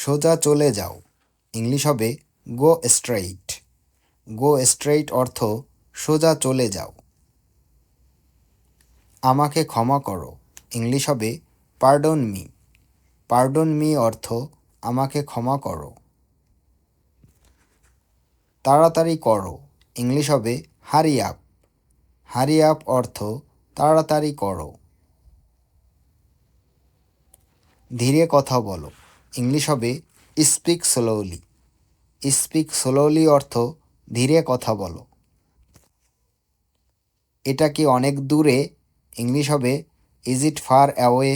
সোজা চলে যাও, ইংলিশ হবে গো স্ট্রেইট। গো স্ট্রেইট অর্থ সোজা চলে যাও। আমাকে ক্ষমা করো, ইংলিশ হবে পার্ডন মি। পার্ডন মি অর্থ আমাকে ক্ষমা করো। তাড়াতাড়ি করো, ইংলিশ হবে হারি আপ। হারি আপ অর্থ তাড়াতাড়ি করো। ধীরে কথা বলো, ইংলিশ হবে স্পিক স্লোলি। স্পিক স্লোলি অর্থ ধীরে কথা বলো। এটা কি অনেক দূরে, ইংলিশ হবে is it far away.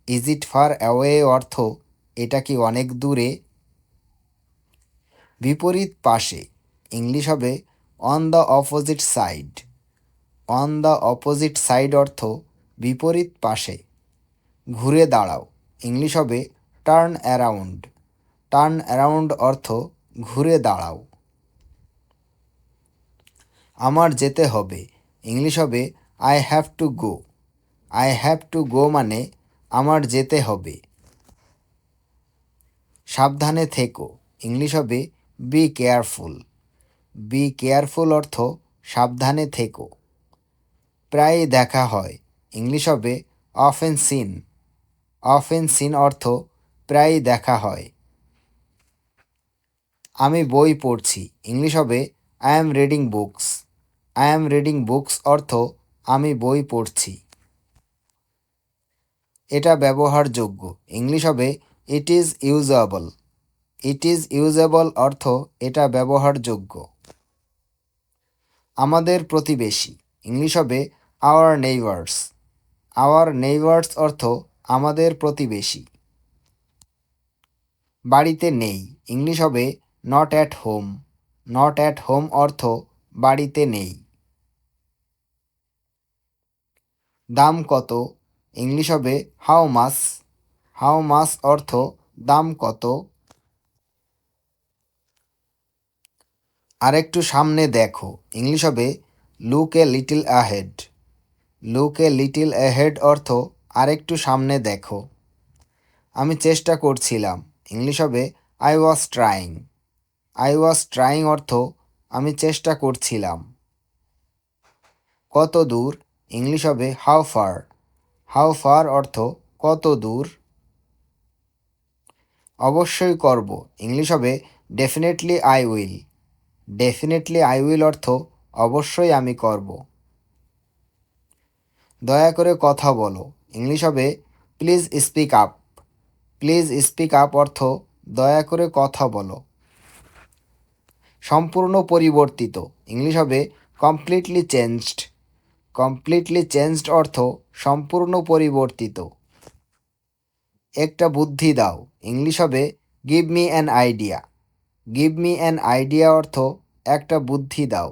Is it far away অর্থ এটা কি অনেক দূরে। বিপরীত পাশে, ইংলিশ হবে on the opposite side. On the opposite side অর্থ বিপরীত পাশে। ঘুরে দাঁড়াও, ইংলিশ হবে টার্ন অ্যারাউন্ড। টার্ন অ্যারাউন্ড অর্থ ঘুরে দাঁড়াও। আমার যেতে হবে, ইংলিশ হবে I have to go. I have to go মানে আমার যেতে হবে। সাবধানে থেকো, ইংলিশ হবে বি কেয়ারফুল। বি কেয়ারফুল অর্থ সাবধানে থেকো। প্রায় দেখা হয়, ইংলিশ হবে অফেন সিন। অফেন সিন অর্থ প্রায় দেখা হয়। আমি বই পড়ছি, ইংলিশ হবে I am reading books. I am reading books অর্থ আমি বই পড়ছি। এটা ব্যবহারযোগ্য, ইংলিশ হবে it is usable. It is usable অর্থ এটা ব্যবহারযোগ্য। আমাদের প্রতিবেশী, ইংলিশ হবে আওয়ার নেইবার্স। আওয়ার নেইবার্স অর্থ আমাদের প্রতিবেশী। বাড়িতে নেই, ইংলিশ হবে not at home. Not at home অর্থ বাড়িতে নেই। দাম কত, ইংলিশ হবে হাউ মাস। হাউ মাস অর্থ দাম কত। আরেকটু সামনে দেখো, ইংলিশ হবে look a little ahead. Look a little ahead অর্থ আরেকটু সামনে দেখো। আমি চেষ্টা করছিলাম, ইংলিশ হবে I was trying. I was trying অর্থ আমি চেষ্টা করছিলাম। কত দূর, ইংলিশ হবে হাউ ফার। হাউ ফার অর্থ কত দূর। অবশ্যই করব, ইংলিশ হবে definitely I will. Definitely I will অর্থ অবশ্যই আমি করব। দয়া করে কথা বলো, ইংলিশ হবে please speak up. Please speak up অর্থ দয়া করে কথা বলো। সম্পূর্ণ পরিবর্তিত, ইংলিশ হবে কমপ্লিটলি চেঞ্জড। কমপ্লিটলি চেঞ্জড অর্থ সম্পূর্ণ পরিবর্তিত। একটা বুদ্ধি দাও, ইংলিশ হবে give me an idea. Give me an idea অর্থ একটা বুদ্ধি দাও।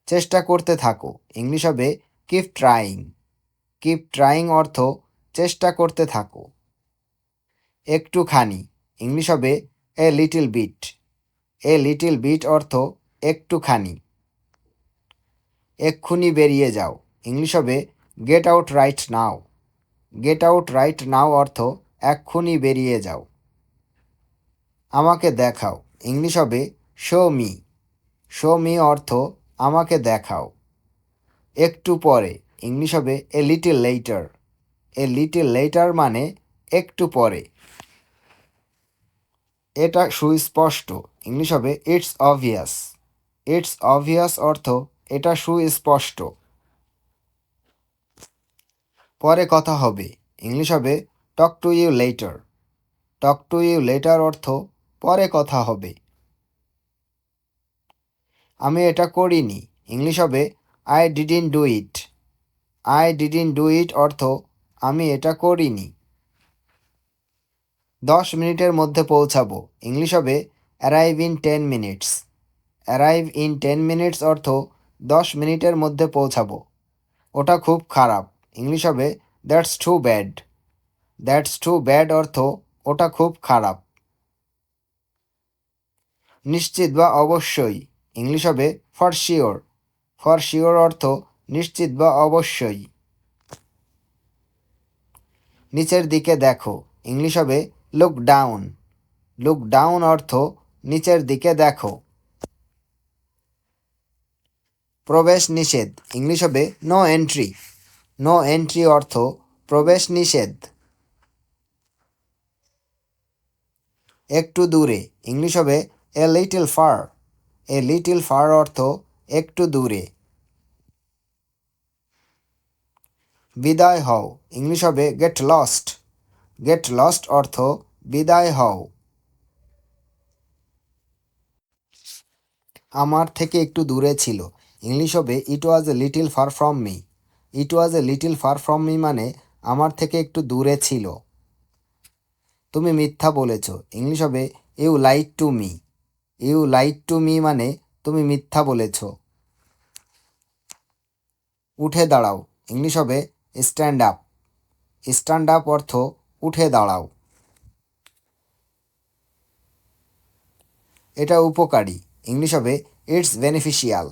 চেষ্টা করতে থাকো, ইংলিশ হবে কিপ ট্রাইং। কিপ ট্রাইং অর্থ চেষ্টা করতে থাকো। একটুখানি, ইংলিশ হবে a little bit. A little bit অর্থ একটুখানি। এক্ষুনি বেরিয়ে যাও, ইংলিশ হবে get out right now. Get out right now অর্থ এক্ষুনি বেরিয়ে যাও। আমাকে দেখাও, ইংলিশ হবে শো মি। শো মি অর্থ আমাকে দেখাও। একটু পরে, ইংলিশ হবে a little letter. A little letter মানে একটু পরে। এটা সুস্পষ্ট, ইংলিশ হবে ইটস অবভিয়াস। ইটস অবভিয়াস অর্থ এটা সুস্পষ্ট। পরে কথা হবে, ইংলিশ হবে talk to you later. Talk to you later অর্থ পরে কথা হবে। আমি এটা করিনি, ইংলিশ হবে I didn't do it. I didn't do it অর্থ আমি এটা করিনি। 10 মিনিটের মধ্যে পৌঁছাবো, ইংলিশ হবে arrive in 10 minutes. Arrive in 10 minutes অর্থ 10 মিনিটের মধ্যে পৌঁছাবো। ওটা খুব খারাপ, ইংলিশ হবে that's too bad. That's too bad অর্থ ওটা খুব খারাপ। নিশ্চিত বা অবশ্যই, ইংলিশ হবে ফর শিওর। ফর শিওর অর্থ নিশ্চিত বা অবশ্যই। নিচের দিকে দেখো, ইংলিশ হবে লুক ডাউন। লুক ডাউন অর্থ নিচের দিকে দেখো। প্রবেশ নিষেধ ইংলিশ হবে নো এন্ট্রি। নো এন্ট্রি অর্থ প্রবেশ নিষেধ। একটু দূরে ইংলিশ হবে a little far. A little far অর্থ একটু দূরে। বিদায় হও ইংলিশ হবে গেট লস্ট। গেট লস্ট অর্থ বিদায় হও। আমার থেকে একটু দূরে ছিল ইংলিশ হবে it was a little far from me. It was a little far from me মানে আমার থেকে একটু দূরে ছিল। তুমি মিথ্যা বলেছ ইংলিশ হবে you lied to me. You lied to me মানে তুমি মিথ্যা বলেছ। উঠে দাঁড়াও ইংলিশ হবে স্ট্যান্ড আপ। স্ট্যান্ড আপ অর্থ উঠে দাঁড়াও। এটা উপকারী ইংলিশ হবে ইটস বেনিফিশিয়াল।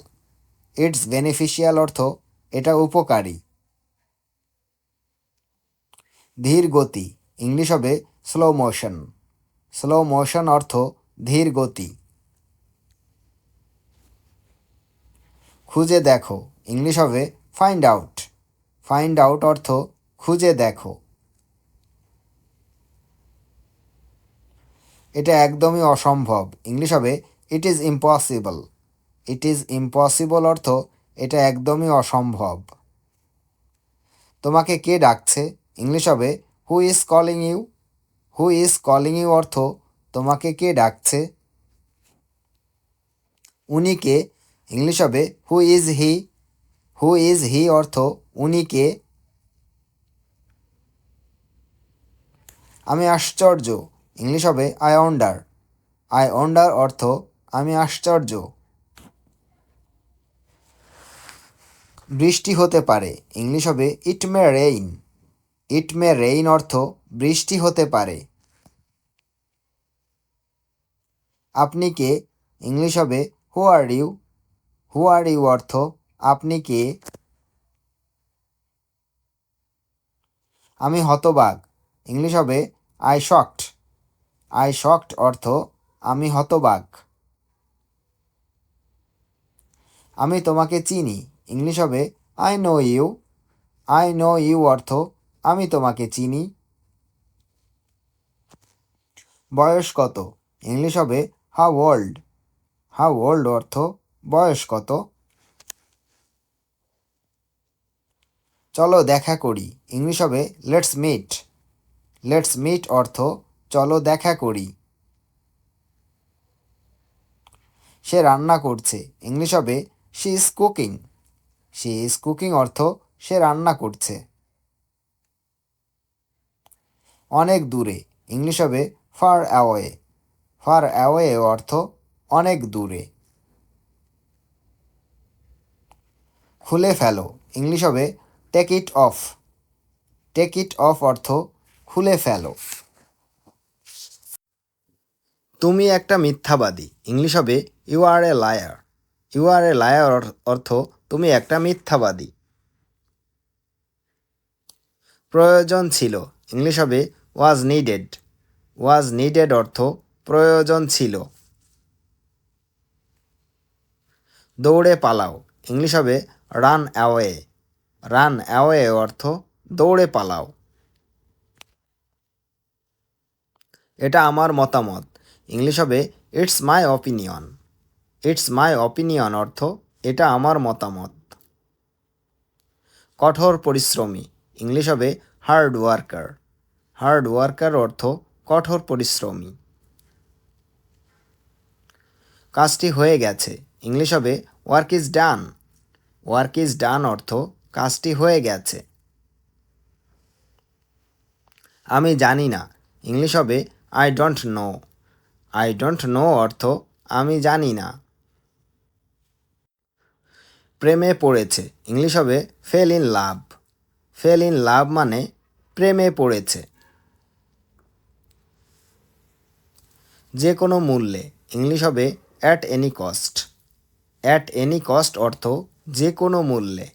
ইটস বেনিফিশিয়াল অর্থ এটা উপকারী। ধীর গতি ইংলিশ হবে স্লো মোশন। স্লো মোশন অর্থ ধীর গতি। খুঁজে দেখো ইংলিশ হবে ফাইন্ড আউট। ফাইন্ড আউট অর্থ খুঁজে দেখো। এটা একদমই অসম্ভব ইংলিশ হবে it is impossible. It is impossible অর্থ এটা একদমই অসম্ভব। তোমাকে কে ডাকছে ইংলিশ হবে who is calling you. Who is calling you অর্থ তোমাকে কে ডাকছে। উনি কে ইংলিশ হবে who is he. Who is he অর্থ উনি কে। আমি আশ্চর্য ইংলিশ হবে আই ওয়ান্ডার। আই ওয়ান্ডার অর্থ আমি আশ্চর্য। বৃষ্টি হতে পারে ইংলিশ হবে ইট মে রেইন। ইট মে রেইন অর্থ বৃষ্টি হতে পারে। আপনি কে ইংলিশ হবে হু are you. Who R you অর্থ আপনি কে। আমি হতবাক ইংলিশ হবে আই শকড। আই শকড অর্থ আমি হতবাক। আমি তোমাকে চিনি ইংলিশ হবে I know you. I know you অর্থ আমি তোমাকে চিনি। বয়স কত ইংলিশ হবে হাউ ওল্ড। হাউ ওল্ড অর্থ বয়স কত। চলো দেখা করি ইংলিশ হবে লেটস মিট। লেটস মিট অর্থ চলো দেখা করি। সে রান্না করছে ইংলিশ হবে she is cooking. She is cooking অর্থ সে রান্না করছে। অনেক দূরে ইংলিশ হবে ফার অ্যাওয়ে। ফার অ্যাওয়ে অর্থ অনেক দূরে। খুলে ফেলো ইংলিশ হবে take it off. Take it off অর্থ খুলে ফেলো। তুমি একটা মিথ্যাবাদী ইংলিশ হবে you are a liar. You are a liar অর্থ তুমি একটা মিথ্যাবাদী। প্রয়োজন ছিল ইংলিশ হবে ওয়াজ নিডেড। ওয়াজ নিডেড অর্থ প্রয়োজন ছিল। দৌড়ে পালাও ইংলিশ হবে রান অ্যাওয়ে। রান অ্যাওয়ে অর্থ দৌড়ে পালাও। এটা আমার মতামত ইংলিশ হবে it's my opinion. It's my opinion অর্থ এটা আমার মতামত। কঠোর পরিশ্রমী ইংলিশ হবে হার্ড ওয়ার্কার। হার্ড ওয়ার্কার অর্থ কঠোর পরিশ্রমী। কাজটি হয়ে গেছে ইংলিশ হবে work is done. Work is done অর্থ কাজটি হয়ে গেছে। আমি জানি না ইংলিশ হবে I don't know. I don't know অর্থ আমি জানি না। প্রেমে পড়েছে ইংলিশ হবে fail in love. Fail in love মানে প্রেমে পড়েছে। যে কোনো মূল্যে ইংলিশ হবে at any cost. At any cost অর্থ যে কোনো মূল্যে।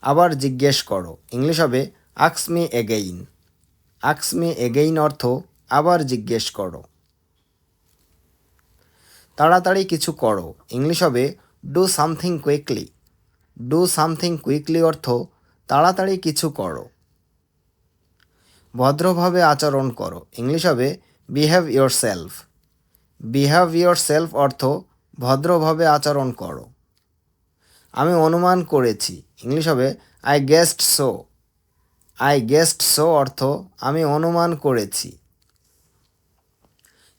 আবার জিজ্ঞেস করো ইংলিশ হবে আক্স মি এগেইন। আক্স মি এগেইন অর্থ আবার জিজ্ঞেস করো। তাড়াতাড়ি কিছু করো ইংলিশ হবে do something quickly. Do something quickly অর্থ তাড়াতাড়ি কিছু করো। ভদ্রভাবে আচরণ করো ইংলিশ হবে behave your self. Behave your self অর্থ ভদ্রভাবে আচরণ করো। আমি অনুমান করেছি ইংলিশ হবে I guessed so. I guessed so অর্থ আমি অনুমান করেছি।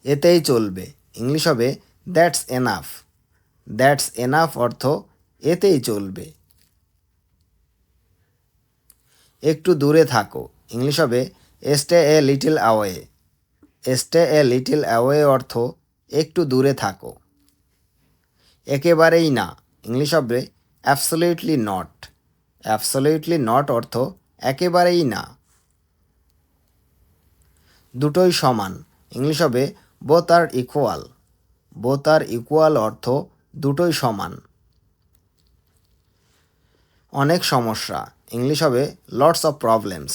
এতেই চলবে ইংলিশ হবে দ্যাটস এনাফ। দ্যাটস এনাফ অর্থ এতেই চলবে। একটু দূরে থাকো ইংলিশ হবে stay a little away. Stay a little away অর্থ একটু দূরে থাকো। একেবারেই না ইংলিশ হবে অ্যাবসলিউটলি নট। অ্যাবসলিউটলি নট অর্থ একেবারেই না। দুটোই সমান ইংলিশ হবে বোথ আর ইকুয়াল। বোথ আর ইকুয়াল অর্থ দুটোই সমান। অনেক সমস্যা ইংলিশ হবে lots of problems.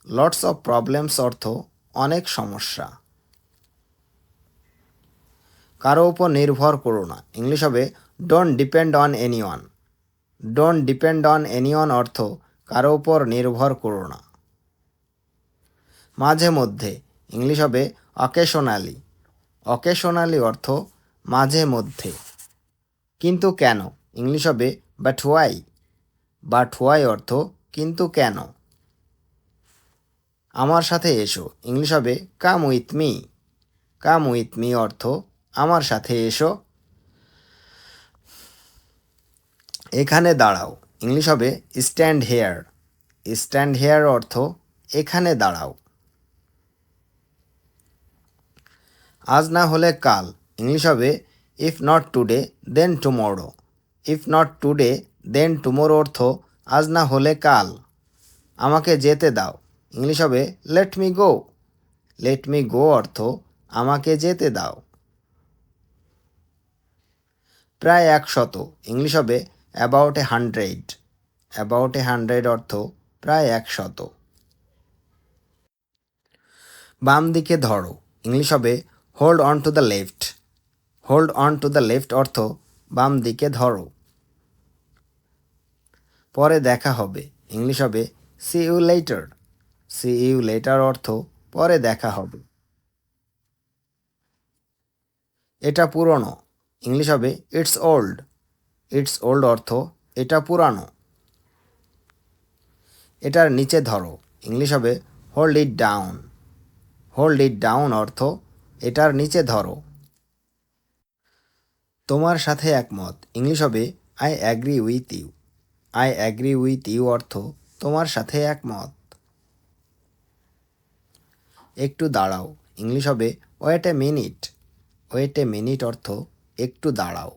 Lots of problems অর্থ অনেক সমস্যা। কারো উপর নির্ভর করো না ইংলিশ হবে don't depend on anyone. Don't depend on anyone অর্থ কারো উপর নির্ভর করো না। মাঝে মধ্যে ইংলিশ হবে অকেশনালি। অকেশনালি অর্থ মাঝে মধ্যে। কিন্তু কেন ইংলিশ হবে বাট হোয়াই। বাট হোয়াই অর্থ কিন্তু কেন। আমার সাথে এসো ইংলিশ হবে come with me. Come with me অর্থ আমার সাথে এসো। এখানে দাঁড়াও ইংলিশ হবে স্ট্যান্ড হেয়ার। স্ট্যান্ড হেয়ার অর্থ এখানে দাঁড়াও। আজ না হলে কাল ইংলিশ হবে if not today then tomorrow. If not today then tomorrow অর্থ আজ না হলে কাল। আমাকে যেতে দাও ইংলিশ হবে let me go. Let me go অর্থ আমাকে যেতে দাও। প্রায় 100 ইংলিশ হবে অ্যাবাউট এ 100। অ্যাবাউট এ 100 অর্থ প্রায় 100। বাম দিকে ধরো ইংলিশ হবে hold on to the left. Hold on to the left অর্থ বাম দিকে ধরো। পরে দেখা হবে ইংলিশ হবে see you later. See you later অর্থ পরে দেখা হবে। এটা পুরনো ইংলিশ হবে ইটস ওল্ড। ইটস ওল্ড অর্থ এটা পুরানো। এটার নিচে ধরো ইংলিশ হবে hold it down. Hold it down অর্থ এটার নিচে ধরো। তোমার সাথে একমত ইংলিশ হবে I agree with you. I agree with you অর্থ তোমার সাথে একমত। একটু দাঁড়াও ইংলিশ হবে wait a minute. Wait a minute অর্থ একটু দাঁড়াও।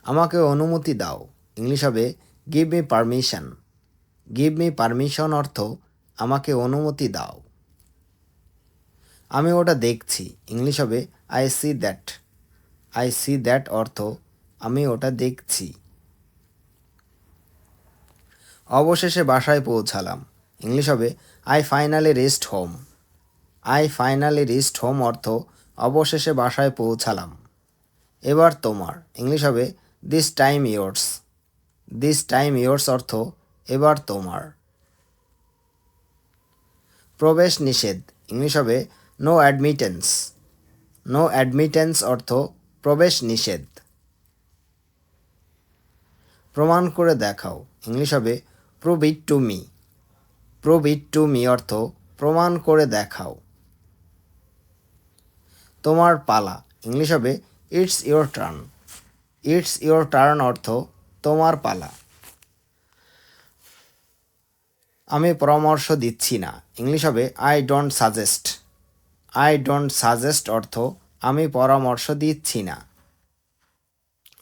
আমাকে অনুমতি দাও ইংলিশ হবে give me permission. Give me permission অর্থ আমাকে অনুমতি দাও। আমি ওটা দেখছি ইংলিশ হবে I see that. I see that অর্থ আমি ওটা দেখছি। অবশেষে বাসায় পৌঁছালাম ইংলিশ হবে I finally reached home. I finally reached home অর্থ অবশেষে বাসায় পৌঁছালাম। এবার তোমার ইংলিশ হবে this time yours. This time yours অর্থ এবার তোমার। প্রবেশ নিষেধ ইংলিশ হবে নো অ্যাডমিটেন্স। নো অ্যাডমিটেন্স অর্থ প্রবেশ নিষেধ। প্রমাণ করে দেখাও ইংলিশ হবে prove it to me. Prove it to me অর্থ প্রমাণ করে দেখাও। তোমার পালা ইংলিশ হবে it's your turn. It's your turn অর্থ তোমার পালা। আমি পরামর্শ দিচ্ছি না ইংলিশ হবে I don't suggest. I don't suggest অর্থ আমি পরামর্শ দিচ্ছি না।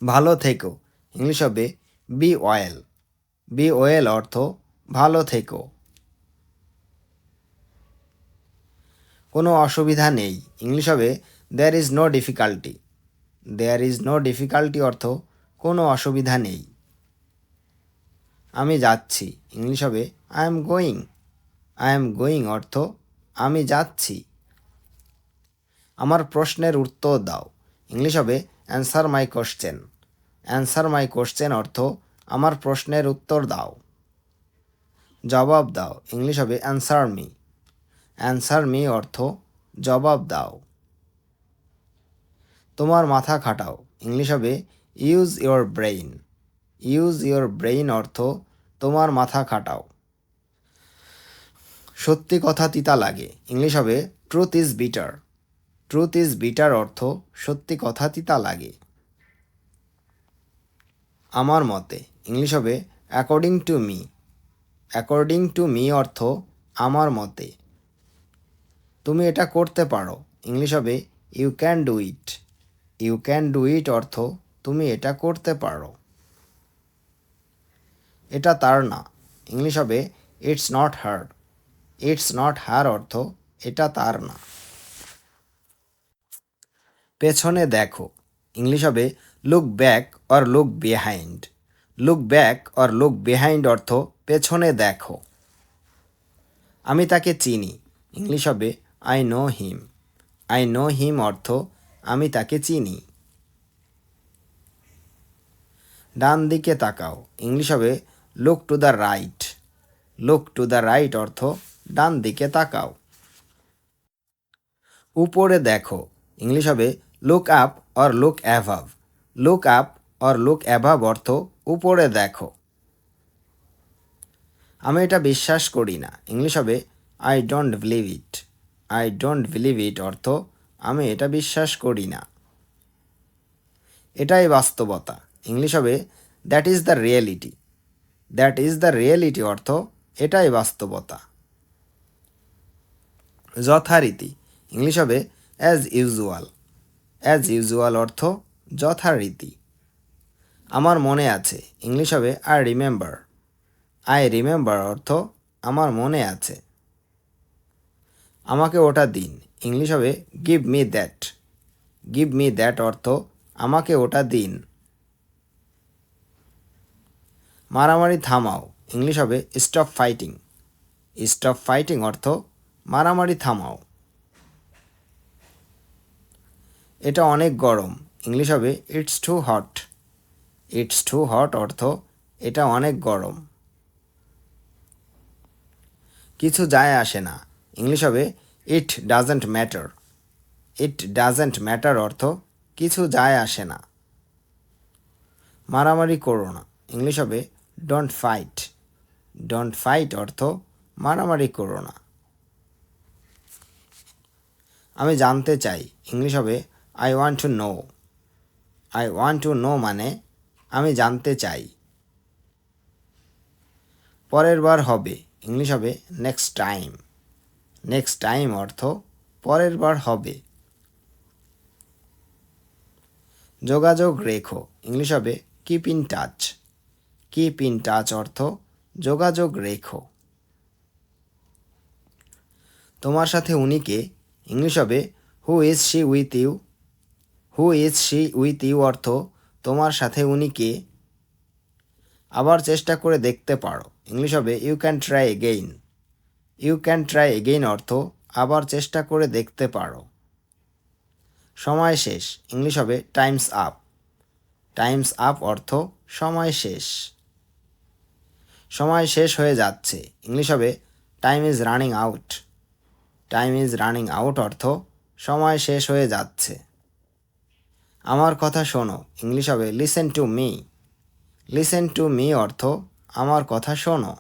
ভালো থেকো ইংলিশ হবে বি ওয়েল। বি ওয়েল অর্থ ভালো থেকো। কোনো অসুবিধা নেই ইংলিশ হবে there is no difficulty. There is no difficulty অর্থ কোনো অসুবিধা নেই। আমি যাচ্ছি ইংলিশ হবে I am going. I am going অর্থ আমি যাচ্ছি। আমার প্রশ্নের উত্তর দাও ইংলিশ হবে answer my question. Answer my question অর্থ আমার প্রশ্নের উত্তর দাও। জবাব দাও ইংলিশ হবে অ্যান্সার মি। অ্যান্সার মি অর্থ জবাব দাও। তোমার মাথা খাটাও ইংলিশ হবে use your brain. Use your brain অর্থ তোমার মাথা খাটাও। সত্যি কথা তিতা লাগে ইংলিশ হবে truth is bitter. Truth is bitter অর্থ সত্যি কথা তিতা লাগে। আমার মতে ইংলিশ হবে according to me. According to me অর্থ আমার মতে। তুমি এটা করতে পারো ইংলিশ হবে you can do it. You can do it অর্থ তুমি এটা করতে পারো। এটা তার না ইংলিশ হবে it's not her. It's not হার অর্থ এটা তার না। পেছনে দেখো ইংলিশ হবে look back or look behind. Look back or look behind অর্থ পেছনে দেখো। আমি তাকে চিনি ইংলিশ হবে I know him. I know him অর্থ আমি তাকে চিনি। ডান দিকে তাকাও ইংলিশ হবে look to the right. Look to the right অর্থ ডান দিকে তাকাও। উপরে দেখো ইংলিশ হবে look up or look above. Look up or look above অর্থ উপরে দেখো। আমি এটা বিশ্বাস করি না ইংলিশ হবে I don't believe it. I don't believe it অর্থ আমি এটা বিশ্বাস করি না। এটাই বাস্তবতা ইংলিশ হবে that is the reality. That is the reality অর্থ এটাই বাস্তবতা। যথারীতি ইংলিশ হবে অ্যাজ ইউজুয়াল। অ্যাজ ইউজুয়াল অর্থ যথারীতি। আমার মনে আছে ইংলিশ হবে আই রিমেম্বার। আই রিমেম্বার অর্থ আমার মনে আছে। আমাকে ওটা দিন ইংলিশ হবে give me that. Give me that অর্থ আমাকে ওটা দিন। মারামারি থামাও ইংলিশ হবে স্টপ ফাইটিং। স্টপ ফাইটিং অর্থ মারামারি থামাও। এটা অনেক গরম ইংলিশ হবে it's too hot. It's too hot অর্থ এটা অনেক গরম। কিছু যায় আসে না ইংলিশ হবে it doesn't matter. It doesn't matter অর্থ কিছু যায় আসে না। মারামারি করো না ইংলিশ হবে ডোন্ট ফাইট। ডোন্ট ফাইট অর্থ মারামারি করো না। আমি জানতে চাই ইংলিশ হবে I want to know. I want to know মানে আমি জানতে চাই। পরের বার হবে ইংলিশ হবে নেক্সট টাইম। নেক্সট টাইম অর্থ পরের বার হবে। যোগাযোগ রেখো ইংলিশ হবে keep in touch. Keep in touch অর্থ যোগাযোগ রেখো। তোমার সাথে উনি কে ইংলিশ হবে who is she with you. Who is she with you অর্থ তোমার সাথে উনি কে। আবার চেষ্টা করে দেখতে পারো ইংলিশ হবে you can try again. You can try again অর্থ আবার চেষ্টা করে দেখতে পারো। সময় শেষ ইংলিশ হবে টাইমস আপ। টাইমস আপ অর্থ সময় শেষ। সময় শেষ হয়ে যাচ্ছে ইংলিশ হবে time is running out. Time is running out অর্থ সময় শেষ হয়ে যাচ্ছে। আমার কথা শোনো ইংলিশ হবে listen to me. Listen to me অর্থ আমার কথা শোনো।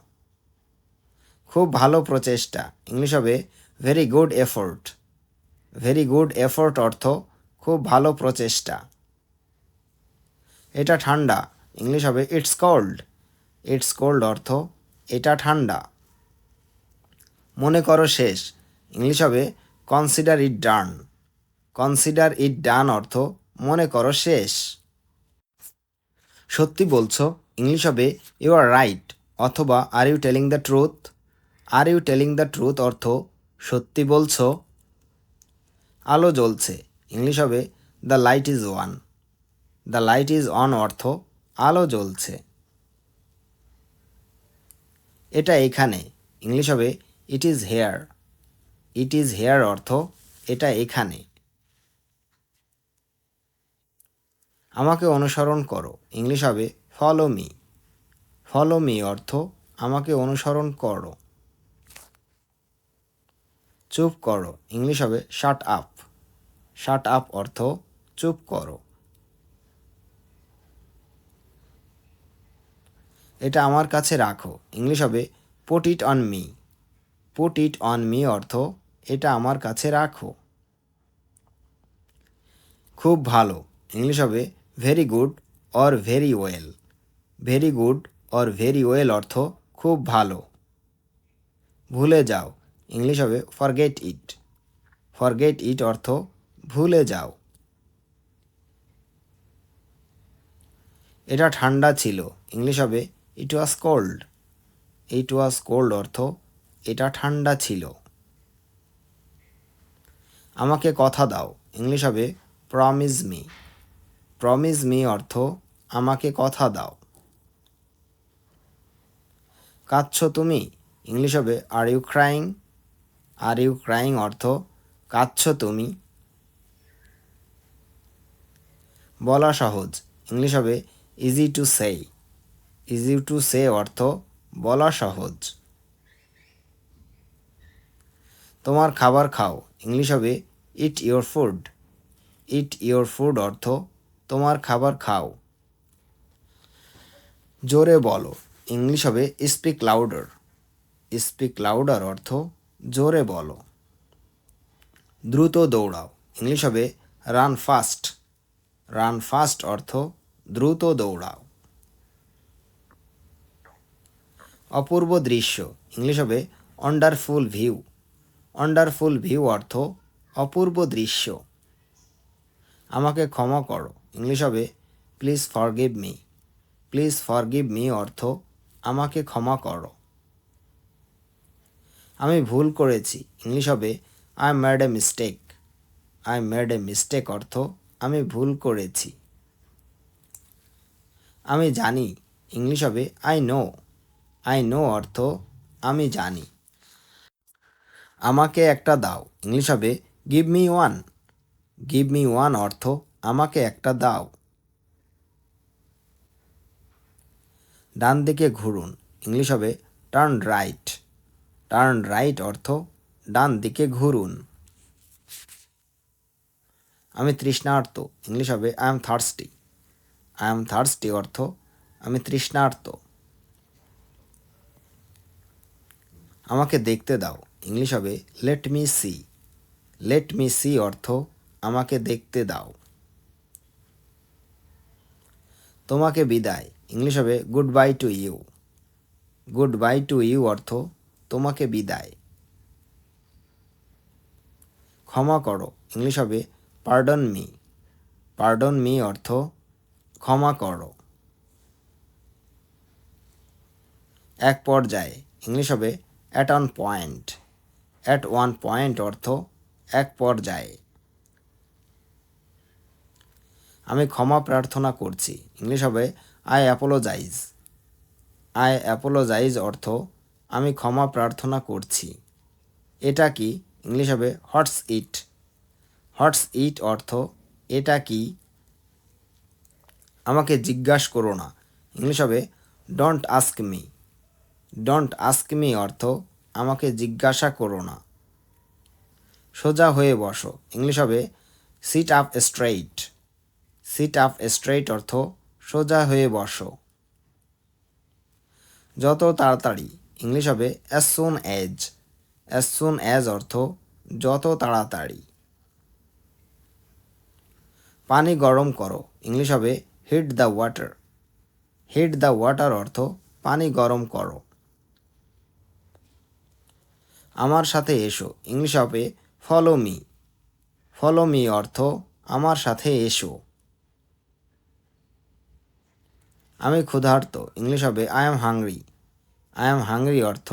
খুব ভালো প্রচেষ্টা ইংলিশ হবে very good effort. Very good effort অর্থ খুব ভালো প্রচেষ্টা। এটা ঠান্ডা ইংলিশ হবে ইটস কোল্ড। ইটস কোল্ড অর্থ এটা ঠান্ডা। মনে করো শেষ ইংলিশ হবে consider it done. Consider it ডান অর্থ মনে করো শেষ। সত্যি বলছো ইংলিশ হবে ইউ আর রাইট অথবা are you telling the truth. Are you telling the truth অর্থ সত্যি বলছো। আলো জ্বলছে ইংলিশ হবে the light is on. The light is on অর্থ আলো জ্বলছে। এটা এখানে, ইংলিশ হবে it is here. It is here অর্থ এটা এখানে। আমাকে অনুসরণ করো, ইংলিশ হবে ফলো মি। ফলো মি অর্থ আমাকে অনুসরণ করো। চুপ করো, ইংলিশ হবে শাট আপ। শাট আপ অর্থ চুপ করো। এটা আমার কাছে রাখো, ইংলিশ হবে put it on me. Put it on me অর্থ এটা আমার কাছে রাখো। খুব ভালো, ইংলিশ হবে very good or very well. Very good or very well অর্থ খুব ভালো। ভুলে যাও, ইংলিশ হবে ফরগেট ইট। ফরগেট ইট অর্থ ভুলে যাও। এটা ঠান্ডা ছিল, ইংলিশ হবে it was cold. It was cold অর্থ এটা ঠান্ডা ছিল। আমাকে কথা দাও, ইংলিশ হবে প্রমিস মি। প্রমিস মি অর্থ আমাকে কথা দাও। কাঁদছো তুমি, ইংলিশ হবে are you crying. Are you crying অর্থ কাঁদছো তুমি। বলা সহজ, ইংলিশ হবে easy to say. Easy to say অর্থ বলা সহজ। তোমার খাবার খাও, ইংলিশ হবে eat your food. Eat your food অর্থ তোমার খাবার খাও। জোরে বলো, ইংলিশ হবে স্পিক লাউডার। স্পিক লাউডার অর্থ জোরে বলো। দ্রুত দৌড়াও, ইংলিশ হবে রান ফাস্ট। রান ফাস্ট অর্থ দ্রুত দৌড়াও। অপূর্ব দৃশ্য, ইংলিশ হবে ওয়ান্ডারফুল ভিউ। ওয়ান্ডারফুল ভিউ অর্থ অপূর্ব দৃশ্য। আমাকে ক্ষমা করো, ইংলিশ হবে please forgive me. Please forgive me অর্থ আমাকে ক্ষমা করো। আমি ভুল করেছি, ইংলিশ হবে I made a mistake. I made a mistake অর্থ আমি ভুল করেছি। আমি জানি, ইংলিশ হবে আই নো। আই নো অর্থ আমি জানি। আমাকে একটা দাও, ইংলিশ হবে give me one. Give me one অর্থ আমাকে একটা দাও। ডান দিকে ঘুরুন, ইংলিশ হবে টার্ন রাইট। টার্ন রাইট অর্থ ডান দিকে ঘুরুন। আমি তৃষ্ণার্ত, ইংলিশ হবে I am thirsty. I am thirsty অর্থ আমি তৃষ্ণার্ত। আমাকে দেখতে দাও, ইংলিশ হবে let me see. Let me see অর্থ আমাকে দেখতে দাও। তোমাকে বিদায়, ইংলিশ হবে goodbye to you. Goodbye to you অর্থ তোমাকে বিদায়। ক্ষমা করো, ইংলিশ হবে পার্ডন মি। পার্ডন মি অর্থ ক্ষমা করো। এক পর্যায়ে, ইংলিশ হবে at on point. At one point অর্থ এক পর্যায়ে। আমি ক্ষমা প্রার্থনা করছি, ইংলিশ হবে আই অ্যাপোলোজাইজ। আই অ্যাপোলোজাইজ অর্থ আমি ক্ষমা প্রার্থনা করছি। এটা কি, ইংলিশ হবে হোয়াটস ইট। হোয়াটস ইট অর্থ এটা কি। আমাকে জিজ্ঞাসা করো না, ইংলিশ হবে don't ask me. Don't ask me অর্থ আমাকে জিজ্ঞাসা করো না। সোজা হয়ে বসো, ইংলিশ হবে sit up straight. Sit up straight অর্থ সোজা হয়ে বসো। যত তাড়াতাড়ি, ইংলিশ হবে as soon as. As soon as অর্থ যত তাড়াতাড়ি। পানি গরম করো, ইংলিশ হবে heat the water. Heat the water অর্থ পানি গরম করো। আমার সাথে এসো, ইংলিশ হবে ফলো মি। ফলো মি অর্থ আমার সাথে এসো। আমি ক্ষুধার্ত, ইংলিশ হবে I am hungry. I am hungry অর্থ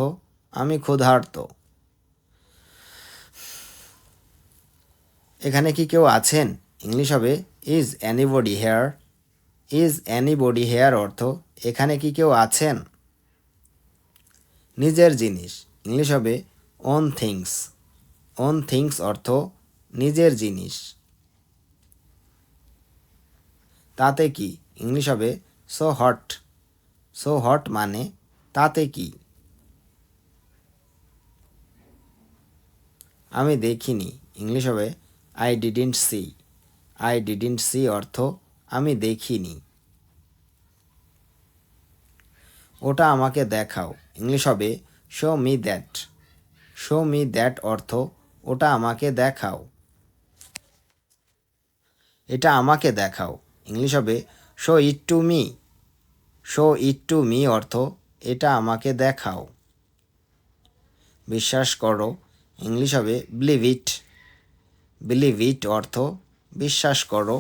আমি ক্ষুধার্ত। এখানে কি কেউ আছেন, ইংলিশ হবে is anybody here. Is anybody here অর্থ এখানে কি কেউ আছেন। নিজের জিনিস ইংলিশ হবে ওন থিংস। ওন থিংস অর্থ নিজের জিনিস। তাতে কি ইংলিশ হবে সো হট। সো হট মানে তাতে কি। আমি দেখিনি ইংলিশ হবে I didn't see. I didn't see অর্থ আমি দেখিনি। ওটা আমাকে দেখাও ইংলিশ হবে show me that. Show me that অর্থ ওটা আমাকে দেখাও। এটা আমাকে দেখাও ইংলিশ হবে show it to me. Show it to me অর্থ এটা আমাকে দেখাও। বিশ্বাস করো ইংলিশ হবে বিলিভ ইট। বিলিভ ইট অর্থ বিশ্বাস করো।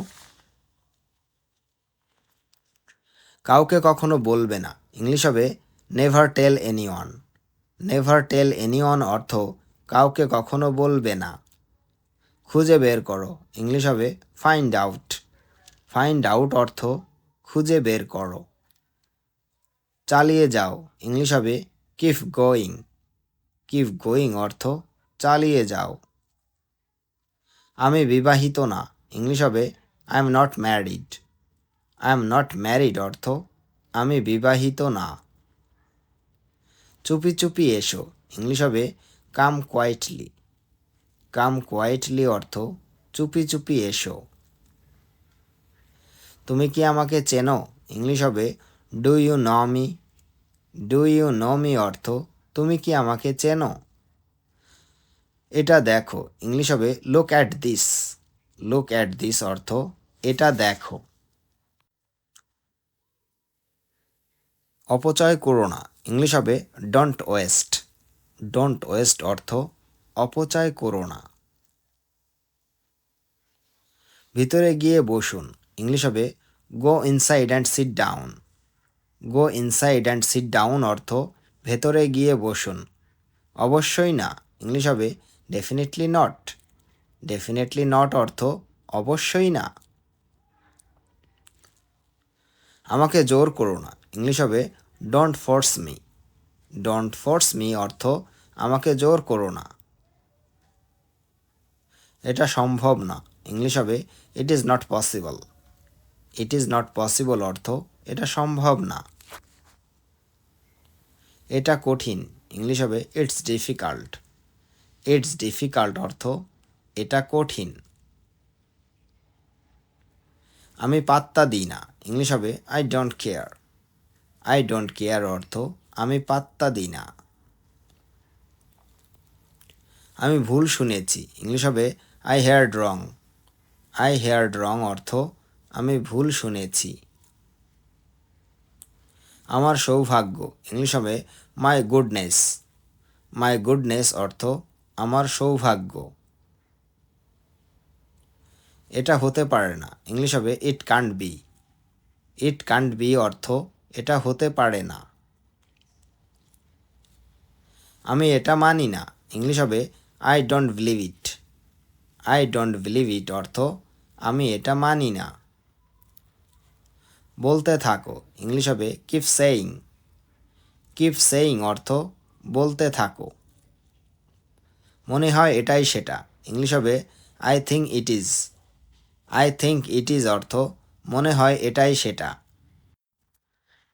কাউকে কখনো বলবে না ইংলিশ হবে never tell anyone. Never tell anyone অর্থ কাউকে কখনো বলবে না। খুঁজে বের করো ইংলিশ হবে ফাইন্ড আউট। ফাইন্ড আউট অর্থ খুঁজে বের করো। চালিয়ে যাও ইংলিশ হবে কিপ গোয়িং। কিপ গোয়িং অর্থ চালিয়ে যাও। আমি বিবাহিত না ইংলিশ হবে I am not married. I am not married অর্থ আমি বিবাহিত না। চুপি চুপি এসো ইংলিশ হবে কাম কোয়াইটলি। কাম কোয়াইটলি অর্থ চুপি চুপি এসো। তুমি কি আমাকে চেনো ইংলিশ হবে do you know me. Do you know me অর্থ তুমি কি আমাকে চেনো। এটা দেখো ইংলিশ হবে look at this. Look at this অর্থ এটা দেখো। অপচয় করো না ইংলিশ হবে ডোন্ট ওয়েস্ট। ডোন্ট ওয়েস্ট অর্থ অপচয় করো না। ভিতরে গিয়ে বসুন ইংলিশ হবে গো inside and sit down. Go inside and sit down অর্থ ভেতরে গিয়ে বসুন। অবশ্যই না ইংলিশ হবে ডেফিনেটলি নট। ডেফিনেটলি নট অর্থ অবশ্যই না। আমাকে জোর করো না ইংলিশ হবে don't force me. Don't force me অর্থ আমাকে জোর করো না। এটা সম্ভব না ইংলিশ হবে it is not possible. It is not possible অর্থ এটা সম্ভব না। এটা কঠিন ইংলিশ হবে ইটস ডিফিকাল্ট। ইটস ডিফিকাল্ট অর্থ এটা কঠিন। আমি পাত্তা দিই না ইংলিশ হবে I don't care. I don't care অর্থ আমি পাত্তা দিই না। আমি ভুল শুনেছি ইংলিশ হবে I heard wrong. I heard wrong অর্থ আমি ভুল শুনেছি। আমার সৌভাগ্য ইংলিশ হবে মাই গুডনেস। মাই গুডনেস অর্থ আমার সৌভাগ্য। এটা হতে পারে না ইংলিশ হবে it can't be. It can't be অর্থ এটা হতে পারে না। আমি এটা মানি না ইংলিশ হবে I don't believe it. I don't believe it অর্থ আমি এটা মানি না। বলতে থাকো ইংলিশ হবে কিপ সেইং। কিপ সেইং অর্থ বলতে থাকো। মনে হয় এটাই সেটা ইংলিশ হবে I think it is. I think it is অর্থ মনে হয় এটাই সেটা।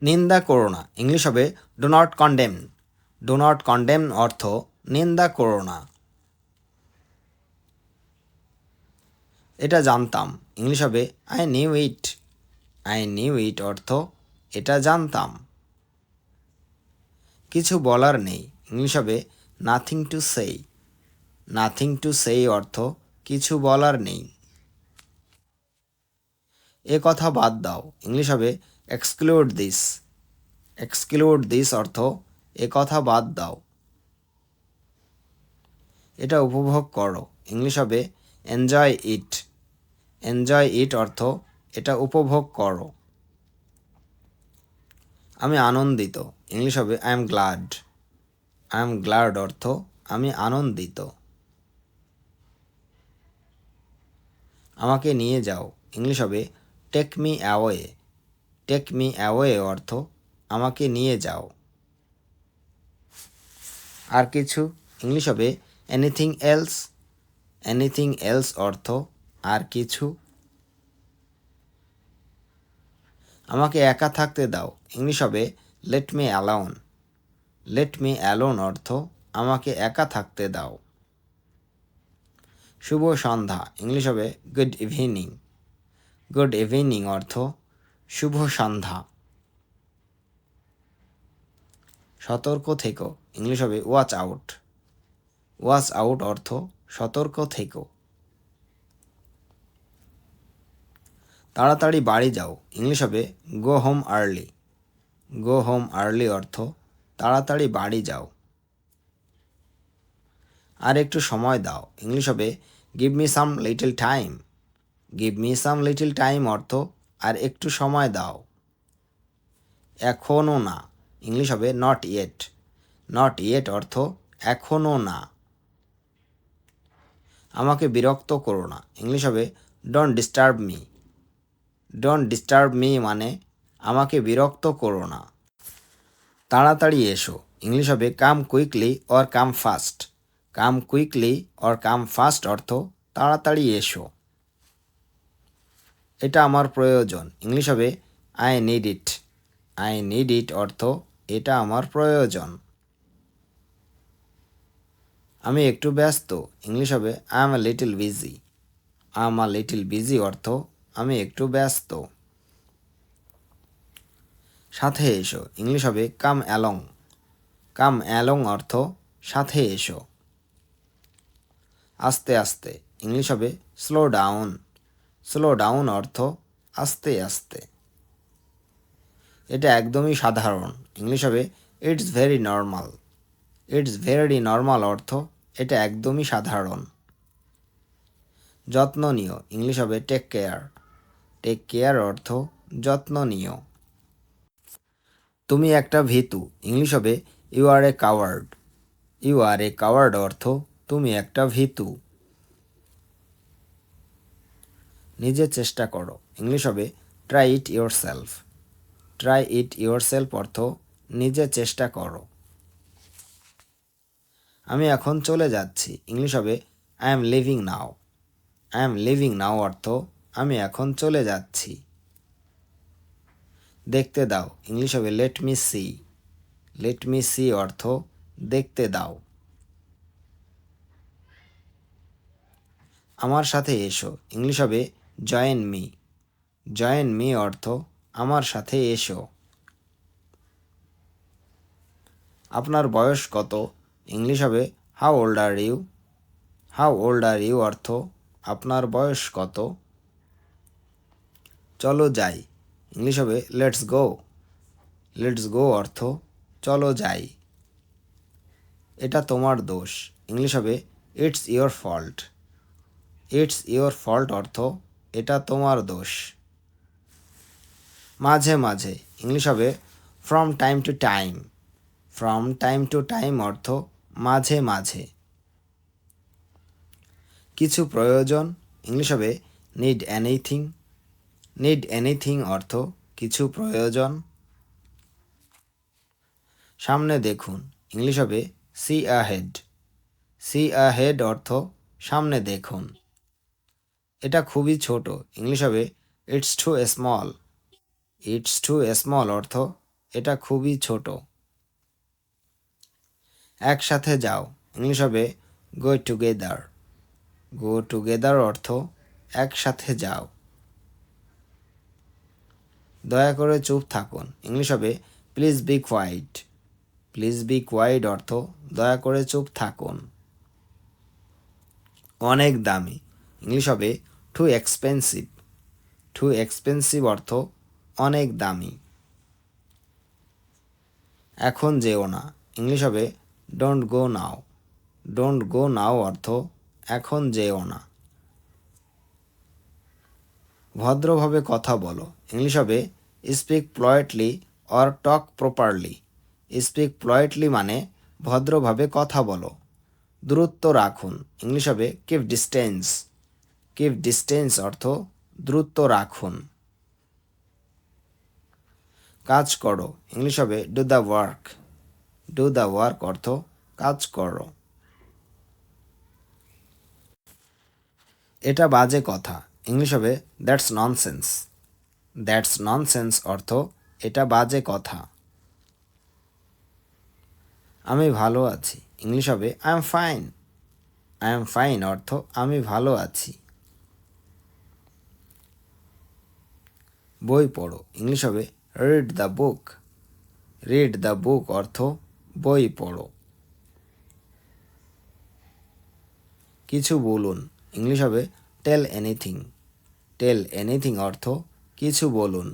নিন্দা করো না ইংলিশ হবে do not condemn. Do not condemn অর্থ নিন্দা করো না। এটা জানতাম ইংলিশ হবে I knew it. I knew it অর্থ এটা জানতাম। কিছু বলার নেই ইংলিশ হবে nothing to say. Nothing to say অর্থ কিছু বলার নেই। এ কথা বাদ দাও ইংলিশ হবে এক্সক্লুড দিস। এক্সক্লুড দিস অর্থ এ কথা বাদ দাও। এটা উপভোগ করো ইংলিশ হবে এনজয় ইট। এনজয় ইট অর্থ এটা উপভোগ করো। আমি আনন্দিত ইংলিশ হবে I am glad. I am glad অর্থ আমি আনন্দিত। আমাকে নিয়ে যাও ইংলিশ হবে take me away. Take me away অর্থ আমাকে নিয়ে যাও। আর কিছু ইংলিশ হবে এনিথিং এলস। এনিথিং এলস অর্থ আর কিছু। আমাকে একা থাকতে দাও ইংলিশ হবে let me alone. Let me alone অর্থ আমাকে একা থাকতে দাও। শুভ সন্ধ্যা ইংলিশ হবে গুড ইভিনিং। গুড ইভিনিং অর্থ শুভ সন্ধ্যা। সতর্ক থেকো ইংলিশ হবে ওয়াচ আউট। ওয়াচ আউট অর্থ সতর্ক থেকো। তাড়াতাড়ি বাড়ি যাও ইংলিশ হবে go home early. Go home early অর্থ তাড়াতাড়ি বাড়ি যাও। আর একটু সময় দাও ইংলিশ হবে give me some little time. Give me some little time অর্থ আর একটু সময় দাও। এখনও না ইংলিশ হবে নট ইয়েট। নট ইয়েট অর্থ এখনও না। আমাকে বিরক্ত করো না ইংলিশ হবে don't disturb me. Don't disturb me মানে আমাকে বিরক্ত করো না। তাড়াতাড়ি এসো ইংলিশ হবে come quickly or come fast. Come quickly or come fast অর্থ তাড়াতাড়ি এসো। এটা আমার প্রয়োজন ইংলিশ হবে I need it. I need it অর্থ এটা আমার প্রয়োজন। আমি একটু ব্যস্ত ইংলিশ হবে I am a little busy. I am a little busy অর্থ আমি একটু ব্যস্ত। সাথে এসো ইংলিশ হবে কাম অ্যালং। কাম অ্যালং অর্থ সাথে এসো। আস্তে আস্তে ইংলিশ হবে স্লো ডাউন। স্লো ডাউন অর্থ আস্তে আস্তে। এটা একদমই সাধারণ ইংলিশ হবে it's very normal. It's very normal অর্থ এটা একদমই সাধারণ। যত্ন নিও ইংলিশ হবে টেক কেয়ার। টেক কেয়ার অর্থ যত্ন নিও। তুমি একটা ভীতু ইংলিশ হবে you are a coward. You are a coward অর্থ তুমি একটা ভীতু। নিজে চেষ্টা করো ইংলিশ হবে try it yourself. Try it yourself অর্থ নিজে চেষ্টা করো। আমি এখন চলে যাচ্ছি ইংলিশ হবে I am leaving now. I am leaving now অর্থ আমি এখন চলে যাচ্ছি। দেখতে দাও ইংলিশ হবে let me see. Let me see অর্থ দেখতে দাও। আমার সাথে এসো ইংলিশ হবে জয়েন মি। জয়েন মি অর্থ আমার সাথে এসো। আপনার বয়স কত ইংলিশ হবে how old are you. How old are you অর্থ আপনার বয়স কত। চলো যাই ইংলিশ হবে লেটস গো। লেটস গো অর্থ চলো যাই। এটা তোমার দোষ ইংলিশ হবে it's your fault. It's your fault অর্থ এটা তোমার দোষ। মাঝে মাঝে ইংলিশ হবে from time to time. From time to time অর্থ মাঝে মাঝে। কিছু প্রয়োজন ইংলিশ হবে নিড এনিথিং। নিড এনিথিং অর্থ কিছু প্রয়োজন। সামনে দেখুন ইংলিশ হবে সি আহেড। সি আহেড অর্থ সামনে দেখুন। এটা খুবই ছোট ইংলিশ হবে it's too small. It's too small অর্থ এটা খুবই ছোট। একসাথে যাও ইংলিশ হবে গো টুগেদার। গো টুগেদার অর্থ একসাথে যাও। দয়া করে চুপ থাকুন ইংলিশ হবে please be quiet. Please be quiet অর্থ দয়া করে চুপ থাকুন। অনেক দামি ইংলিশ হবে টু এক্সপেন্সিভ। টু এক্সপেন্সিভ অর্থ অনেক দামি। এখন যেও না ইংলিশ হবে don't go now. Don't go নাও অর্থ এখন যেও না। ভদ্রভাবে কথা বলো ইংলিশ হবে speak politely or talk properly. Speak politely মানে ভদ্রভাবে কথা বলো। দূরত্ব রাখুন ইংলিশ হবে কিপ ডিস্টেন্স। কিপ ডিস্টেন্স অর্থ দূরত্ব রাখুন। কাজ করো ইংলিশ হবে do the work. Do the work অর্থ কাজ করো। এটা বাজে কথা, ইংলিশ হবে দ্যাটস ননসেন্স। দ্যাটস ননসেন্স অর্থ এটা বাজে কথা। আমি ভালো আছি, ইংলিশ হবে I am fine. I am fine অর্থ আমি ভালো আছি। বই পড়ো, ইংলিশ হবে read the book. Read the book অর্থ বই পড়ো। কিছু বলুন, ইংলিশ হবে টেল এনিথিং। টেল এনিথিং অর্থ কিছু বলুন।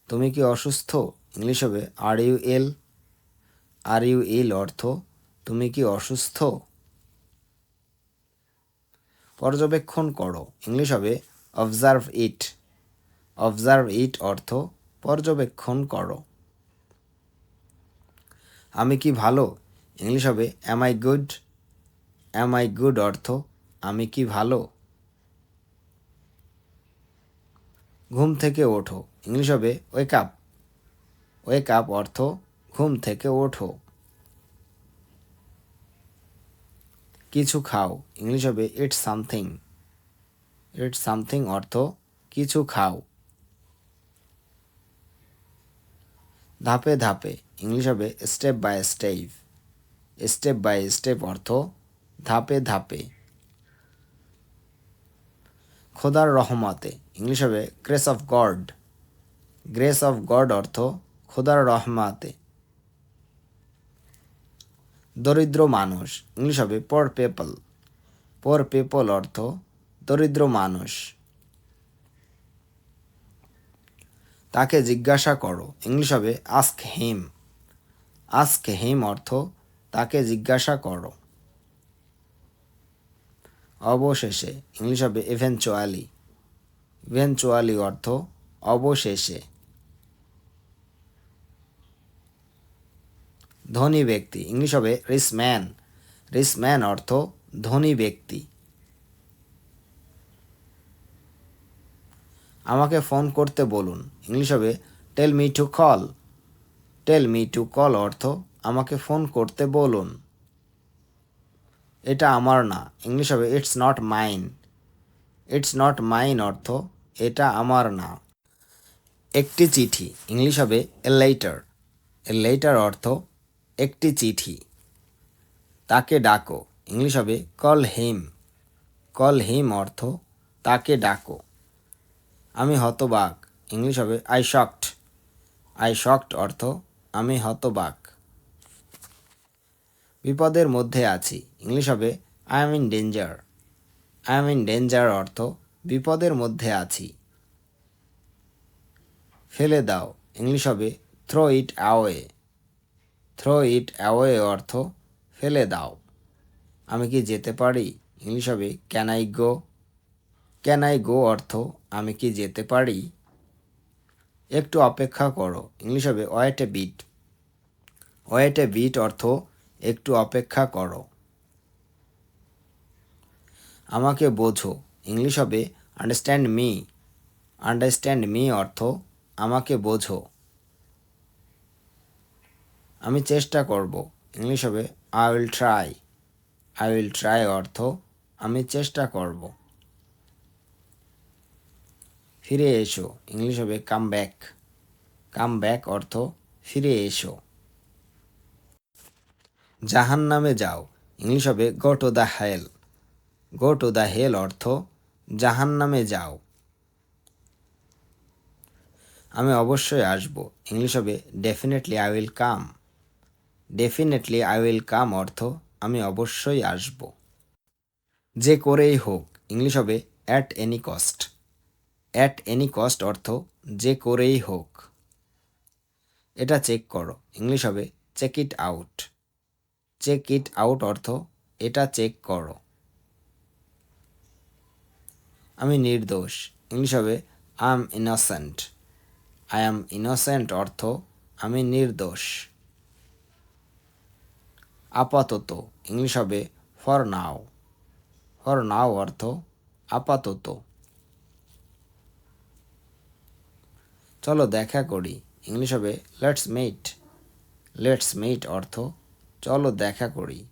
তুমি কি অসুস্থ, ইংলিশ হবে are you ill. Are you ইল অর্থ তুমি কি অসুস্থ। পর্যবেক্ষণ করো, ইংলিশ হবে অবজার্ভ ইট। অবজার্ভ ইট অর্থ পর্যবেক্ষণ করো। আমি কি ভালো, ইংলিশ হবে am I good. Am I good অর্থ আমি কি ভালো। ঘুম থেকে ওঠো, ইংলিশ হবে ওয়েক আপ। ওয়েক আপ অর্থ ঘুম থেকে ওঠো। কিছু খাও, ইংলিশ হবে ইটস সামথিং। ইটস সামথিং অর্থ কিছু খাও। ধাপে ধাপে, ইংলিশ হবে step by step. Step by step অর্থ ধাপে ধাপে। খোদার রহমতে, ইংলিশ হবে grace of God. Grace of God অর্থ খোদার রহমতে। দরিদ্র মানুষ, ইংলিশ হবে পোর পিপল। পোর পিপল অর্থ দরিদ্র মানুষ। তাকে জিজ্ঞাসা করো, ইংলিশ হবে আস্ক হিম। আস্ক হিম অর্থ তাকে জিজ্ঞাসা করো। অবশেষে, ইংলিশ হবে ইভেনচুয়ালি। ইভেনচুয়ালি অর্থ অবশেষে। ধনী ব্যক্তি, ইংলিশ হবে রিচ ম্যান। রিচ ম্যান অর্থ ধনী ব্যক্তি। আমাকে ফোন করতে বলুন, ইংলিশ হবে tell me to call. Tell me to call অর্থ আমাকে ফোন করতে বলুন। এটা আমার না, ইংলিশ হবে it's not mine. It's not mine অর্থ এটা আমার না। একটি চিঠি, ইংলিশ হবে এ লেটার। এ লেটার অর্থ একটি চিঠি। তাকে ডাকো, ইংলিশ হবে কল হিম। কল হিম অর্থ তাকে ডাকো। আমি হতবাক, ইংলিশ হবে আই শকড। আই শকড অর্থ আমি হতবাক। বিপদের মধ্যে আছি, ইংলিশ হবে I am in danger. I am in danger অর্থ বিপদের মধ্যে আছি। ফেলে দাও, ইংলিশ হবে throw it away. Throw it away অর্থ ফেলে দাও। আমি কি যেতে পারি, ইংলিশ হবে can I go. Can I go অর্থ আমি কি যেতে পারি। একটু অপেক্ষা করো, ইংলিশ হবে wait a bit. Wait a bit অর্থ একটু অপেক্ষা করো। আমাকে বোঝো, ইংলিশ হবে আন্ডারস্ট্যান্ড মি। আন্ডারস্ট্যান্ড মি অর্থ আমাকে বোঝো। আমি চেষ্টা করব, ইংলিশ হবে I will try. I will try অর্থ আমি চেষ্টা করব। ফিরে এসো, ইংলিশ হবে কাম ব্যাক। কাম ব্যাক অর্থ ফিরে এসো। জাহান নামে যাও, ইংলিশ হবে go to the hell. Go to the hell অর্থ জাহান নামে যাও। আমি অবশ্যই আসব, ইংলিশ হবে definitely I will come. Definitely I will come অর্থ আমি অবশ্যই আসব। যে করেই হোক, ইংলিশ হবে at any cost. At any cost অর্থ যে করেই হোক। এটা চেক করো, ইংলিশ হবে check it out. Check it out অর্থ এটা চেক করো। আমি নির্দোষ, ইংলিশ হবে I am innocent. I am innocent অর্থ আমি নির্দোষ। আপাতত, ইংলিশ হবে ফর নাও। ফর নাও অর্থ আপাতত। চলো দেখা করি, ইংলিশ হবে লেটস মিট। লেটস মিট অর্থ চলো দেখা করি।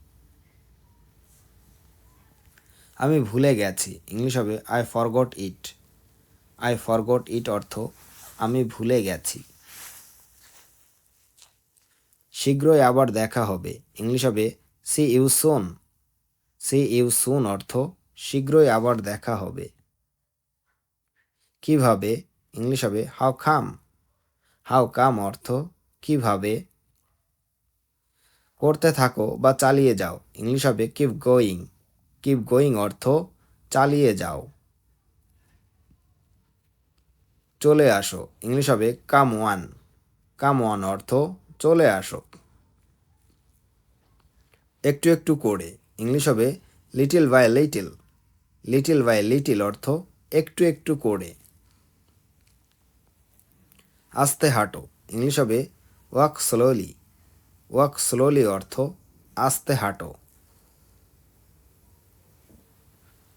আমি ভুলে গেছি, ইংলিশ হবে I forgot it. I forgot it অর্থ আমি ভুলে গেছি। শীঘ্রই আবার দেখা হবে, ইংলিশ হবে see you soon. See you soon অর্থ শীঘ্রই আবার দেখা হবে। কিভাবে, ইংলিশ হবে হাউ কাম। হাউ কাম অর্থ কিভাবে। করতে থাকো বা চালিয়ে যাও, ইংলিশ হবে কিপ গোয়িং। কিপ গোয়িং অর্থ চালিয়ে যাও। চলে আসো, ইংলিশ হবে কাম ওয়ান। কাম ওয়ান অর্থ চলে আসো। একটু একটু করে, ইংলিশ হবে little by little. Little by little অর্থ একটু একটু করে। আস্তে হাঁটো, ইংলিশ হবে ওয়াক স্লোলি। ওয়াক স্লোলি অর্থ আস্তে হাঁটো।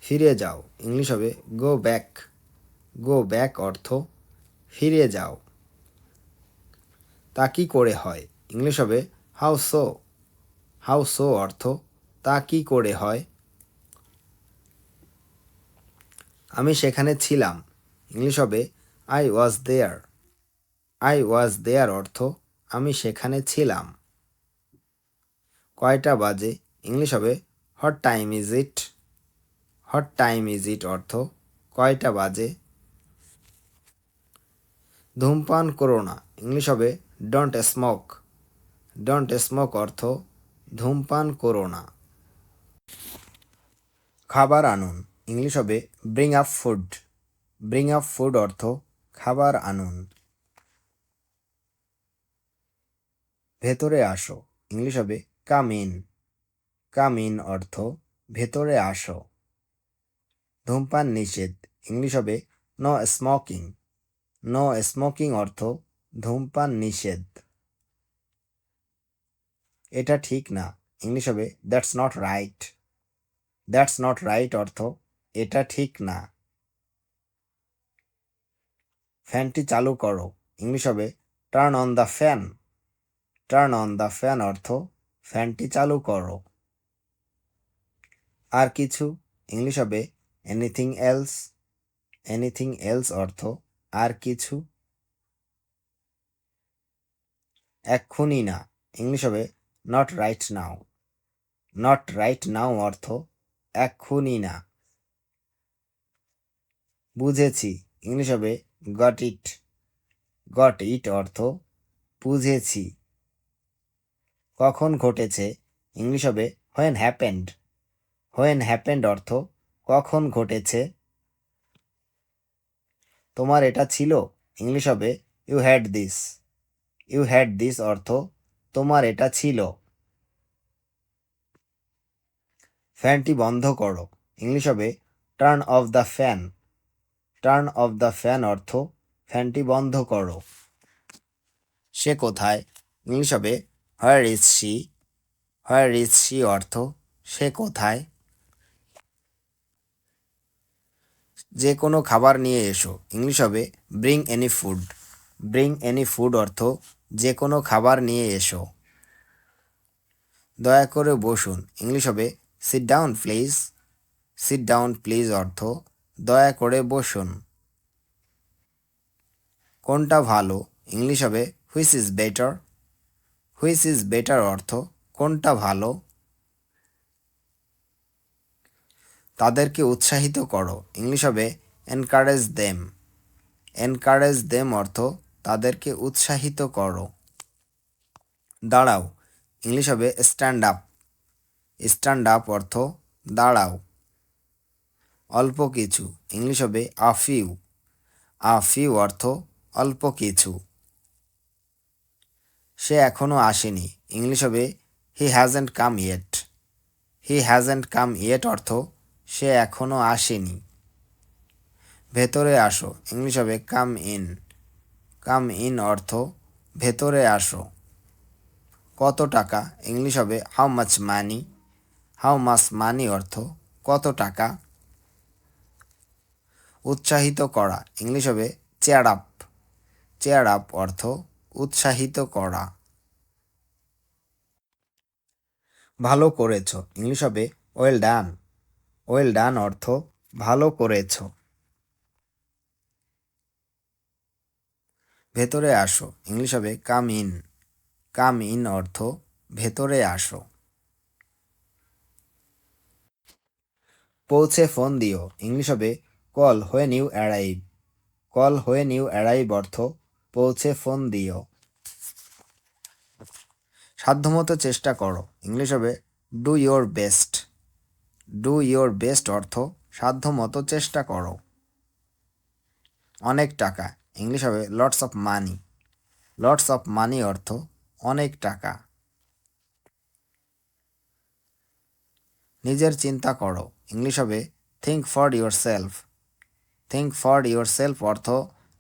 ফিরে যাও, ইংলিশ হবে গো ব্যাক। গো ব্যাক অর্থ ফিরে যাও। তা কি করে হয়, ইংলিশ হবে হাউ সো। হাউ সো অর্থ তা কি করে হয়। আমি সেখানে ছিলাম, ইংলিশ হবে I was there. I was দেয়ার অর্থ আমি সেখানে ছিলাম। কয়টা বাজে, ইংলিশ হবে what time is it. What time is it অর্থ কয়টা বাজে। ধূমপান করো না, ইংলিশ হবে ডোন্ট স্মোক। ডোন্ট স্মোক অর্থ ধূমপান করো না। খাবার আনুন, ইংলিশ হবে bring up food. Bring up food অর্থ খাবার আনুন। ভেতরে আসো, ইংলিশ হবে কাম ইন। কাম ইন অর্থ ভেতরে আসো। ধূমপান নিষেধ, ইংলিশ হবে নো স্মোকিং। নো স্মোকিং অর্থ ধূমপান নিষেধ। এটা ঠিক না, ইংলিশ হবে that's not right. That's not right অর্থ এটা ঠিক না। ফ্যানটি চালু করো, ইংলিশ হবে turn on the fan. Turn on the fan অর্থ ফ্যানটি চালু করো। আর কিছু, ইংলিশ হবে এনিথিং এলস। এনিথিং এলস অর্থ আর কিছু। এক্ষুনি না, ইংলিশ হবে not right now. Not right now অর্থ এক্ষুনি না। বুঝেছি, ইংলিশ হবে গট ইট। গট ইট অর্থ বুঝেছি। কখন ঘটেছে, ইংলিশ হবে হোয়েন হ্যাপেন্ড। হোয়েন হ্যাপেন্ড অর্থ কখন ঘটেছে। তোমার এটা ছিল, ইংলিশ হবে you had this. You had this অর্থ তোমার এটা ছিল। ফ্যানটি বন্ধ করো, ইংলিশ হবে turn off the fan. Turn off the fan অর্থ ফ্যানটি বন্ধ করো। সে কোথায়, ইংলিশ হবে where is she. Where is she অর্থ সে কোথায়। যে কোনো খাবার নিয়ে এসো, ইংলিশ হবে bring any food. Bring any food অর্থ যে কোনো খাবার নিয়ে এসো। দয়া করে বসুন, ইংলিশ হবে sit down please. Sit down please অর্থ দয়া করে বসুন। কোনটা ভালো, ইংলিশ হবে which is better. Which is better অর্থ কোনটা ভালো। তাদেরকে উৎসাহিত করো, ইংলিশ হবে এনকারেজ দেম। এনকারেজ দেম অর্থ তাদেরকে উৎসাহিত করো। দাঁড়াও, ইংলিশ হবে স্ট্যান্ড আপ। স্ট্যান্ড আপ অর্থ দাঁড়াও। অল্প কিছু, ইংলিশ হবে আ ফিউ। আ ফিউ অর্থ অল্প কিছু। সে এখনও আসেনি, ইংলিশ হবে he hasn't come yet. He hasn't come yet অর্থ সে এখনও আসেনি। ভেতরে আসো, ইংলিশ হবে কাম ইন। কাম ইন অর্থ ভেতরে আসো। কত টাকা, ইংলিশ হবে how much money. How much money অর্থ কত টাকা। উৎসাহিত করা, ইংলিশ হবে চেয়ার আপ। চেয়ার আপ অর্থ উৎসাহিত করা। ভালো করেছ ইংলিশ হবে ওয়েল ডান। ওয়েল ডান অর্থ ভালো করেছ। ভেতরে আসো ইংলিশ হবে কাম ইন। কাম ইন অর্থ ভেতরে আসো। পৌঁছে ফোন দিও ইংলিশ হবে call when you arrive. Call when you arrive অর্থ পৌঁছে ফোন দিও। সাধ্যমতো চেষ্টা করো ইংলিশ হবে do your best. Do your best অর্থ সাধ্যমতো চেষ্টা করো। অনেক টাকা ইংলিশ হবে lots of money. Lots of money অর্থ অনেক টাকা। নিজের চিন্তা করো ইংলিশ হবে think for yourself. Think for yourself অর্থ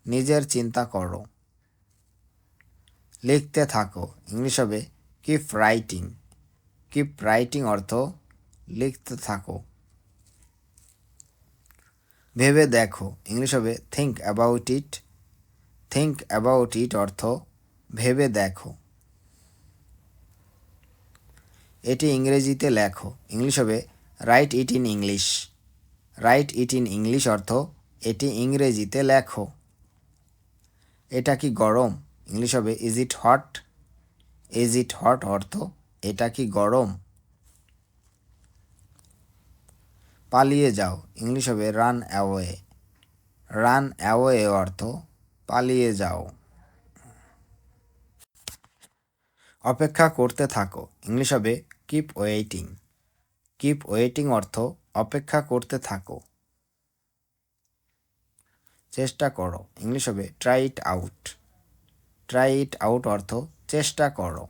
নিজের চিন্তা করো। লিখতে থাকো ইংলিশ হবে কিপ রাইটিং। কিপ রাইটিং অর্থ লিখতে থাকো। ভেবে দেখো ইংলিশ হবে think about it. Think about it অর্থ ভেবে দেখো। এটি ইংরেজিতে লেখো ইংলিশ হবে right it in English. Right it in English অর্থ এটি ইংরেজিতে লেখো। এটা কি গরম ইংলিশ হবে is it hot. Is it hot অর্থ এটা কি গরম। পালিয়ে যাও ইংলিশ হবে রান অ্যাওয়ে। রান অ্যাওয়ে অর্থ পালিয়ে যাও। অপেক্ষা করতে থাকো ইংলিশ হবে কিপ ওয়েটিং। কিপ ওয়েটিং অর্থ অপেক্ষা করতে থাকো। চেষ্টা করো ইংলিশ হবে try it out. Try it out অর্থ চেষ্টা করো।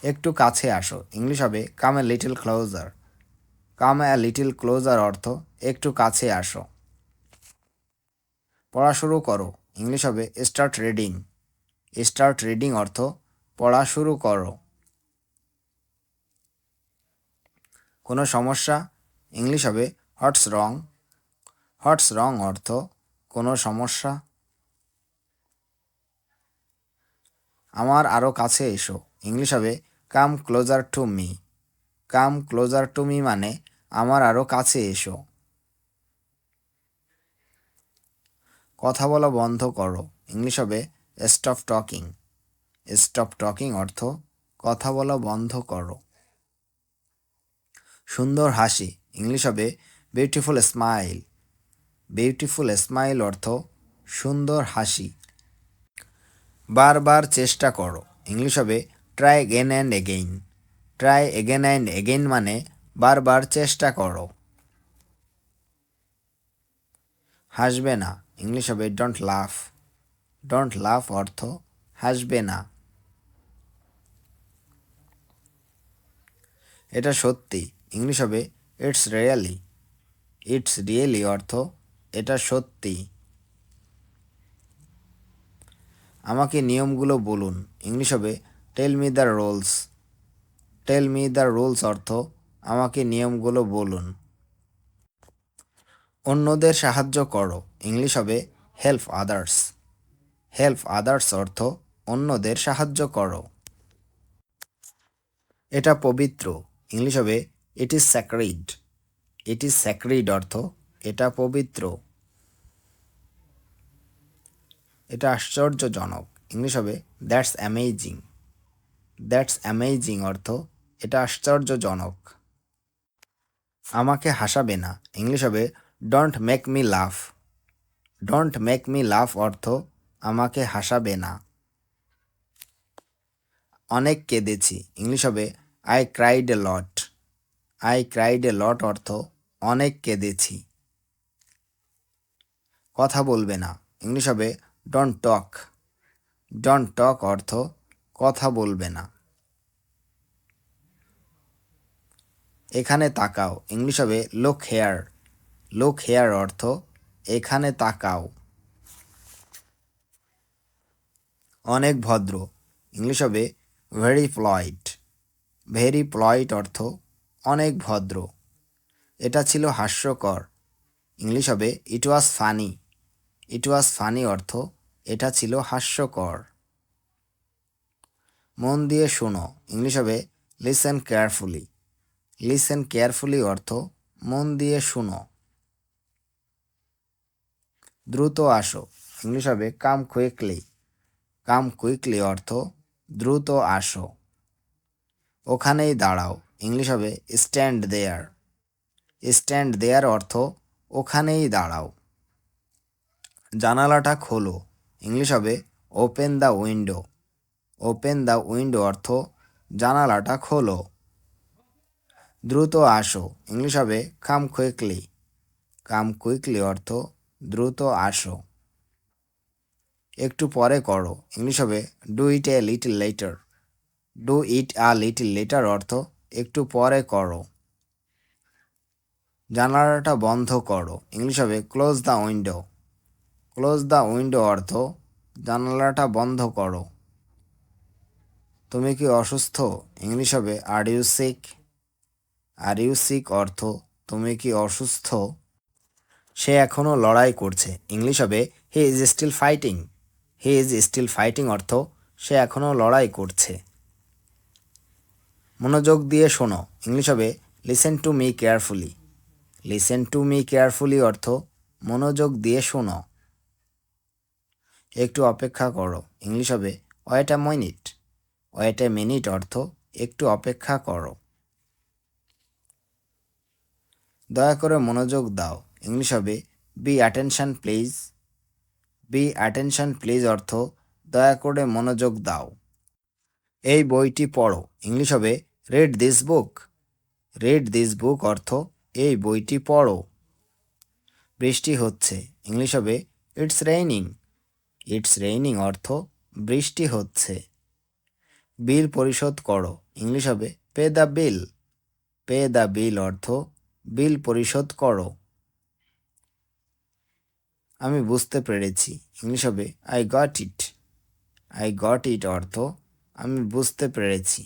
একটু কাছে আসো ইংলিশ হবে come a little closer. Come a little closer অর্থ একটু কাছে আসো। পড়া শুরু করো ইংলিশ হবে স্টার্ট রিডিং। স্টার্ট রিডিং অর্থ পড়া শুরু করো। কোনো সমস্যা ইংলিশ হবে হোয়াটস রং। হোয়াটস রং অর্থ কোনো সমস্যা। আমার আরও কাছে এসো ইংলিশ হবে come closer to me. Come closer to me মানে আমার আরও কাছে এসো। কথা বলা বন্ধ করো ইংলিশ হবে স্টপ টকিং। স্টপ টকিং অর্থ কথা বলা বন্ধ করো। সুন্দর হাসি ইংলিশ হবে বিউটিফুল স্মাইল। বিউটিফুল স্মাইল অর্থ সুন্দর হাসি। বারবার চেষ্টা করো ইংলিশ হবে try again and again. Try again and again মানে বারবার চেষ্টা করো। হাসবে না ইংলিশ হবে ডোন্ট লাফ। ডোন্ট লাফ অর্থ হাসবে না। এটা সত্যি ইংলিশ হবে ইটস রিয়েলি। ইটস রিয়েলি অর্থ এটা সত্যি। আমাকে নিয়মগুলো বলুন ইংলিশ হবে tell me the rules. Tell me the rules অর্থ আমাকে নিয়মগুলো বলুন। অন্যদের সাহায্য করো ইংলিশ হবে হেল্প আদার্স। হেল্প আদার্স অর্থ অন্যদের সাহায্য করো। এটা পবিত্র ইংলিশ হবে ইট ইজ স্যাক্রিড। ইট ইজ স্যাক্রিড অর্থ এটা পবিত্র। এটা আশ্চর্যজনক ইংলিশ হবে দ্যাটস অ্যামেজিং। দ্যাটস অ্যামেজিং অর্থ এটা আশ্চর্যজনক। আমাকে হাসাবে না ইংলিশ হবে don't make me laugh. Don't make me laugh অর্থ আমাকে হাসাবে না। অনেক কেঁদেছি ইংলিশ হবে I cried a lot. I cried a lot অর্থ অনেক কেঁদেছি। কথা বলবে না ইংলিশ হবে ডোন্ট টক। ডোন্ট টক অর্থ কথা বলবে না। এখানে তাকাও ইংলিশ হবে লুক হেয়ার। লুক হেয়ার অর্থ এখানে তাকাও। অনেক ভদ্র ইংলিশ হবে ভেরি পলাইট। ভেরি পলাইট অর্থ অনেক ভদ্র। এটা ছিল হাস্যকর ইংলিশ হবে it was funny. It was funny অর্থ এটা ছিল হাস্যকর। মন দিয়ে শোনো, ইংলিশ হবে লিসেন কেয়ারফুলি। লিসেন কেয়ারফুলি অর্থ মন দিয়ে শোনো। দ্রুত আসো, ইংলিশ হবে কাম কুইকলি। কাম কুইকলি অর্থ দ্রুত আসো। ওখানেই দাঁড়াও, ইংলিশ হবে স্ট্যান্ড দেয়ার। স্ট্যান্ড দেয়ার অর্থ ওখানেই দাঁড়াও। জানালাটা খোলো, ইংলিশ হবে open the window. Open the window অর্থ জানালাটা খোলো। দ্রুত আসো, ইংলিশ হবে কাম কুইকলি। কাম কুইকলি অর্থ দ্রুত আসো। একটু পরে করো, ইংলিশ হবে do it a little later. Do it a little later অর্থ একটু পরে করো। জানালাটা বন্ধ করো, ইংলিশ হবে close the window. Close the window অর্থ জানালাটা বন্ধ করো। তুমি কি অসুস্থ, ইংলিশ হবে are you sick. Are you sick অর্থ তুমি কি অসুস্থ। সে এখনও লড়াই করছে, ইংলিশ হবে he is still fighting. He is still fighting অর্থ সে এখনও লড়াই করছে। মনোযোগ দিয়ে শোনো, ইংলিশ হবে listen to me carefully. Listen to me carefully অর্থ মনোযোগ দিয়ে শোনো। একটু অপেক্ষা করো, ইংলিশ হবে wait a minute. Wait a minute অর্থ একটু অপেক্ষা করো। দয়া করে মনোযোগ দাও, ইংলিশ হবে be attention please. Be attention please অর্থ দয়া করে মনোযোগ দাও। এই বইটি পড়ো, ইংলিশ হবে read this book. Read this book অর্থ এই বইটি পড়ো। বৃষ্টি হচ্ছে, ইংলিশ হবে ইটস রেইনিং। ইটস রেইনিং অর্থ বৃষ্টি হচ্ছে। বিল পরিশোধ করো, ইংলিশ হবে pay the bill. Pay the বিল অর্থ বিল পরিশোধ করো। আমি বুঝতে পেরেছি, ইংলিশ হবে I got it. I got it অর্থ আমি বুঝতে পেরেছি।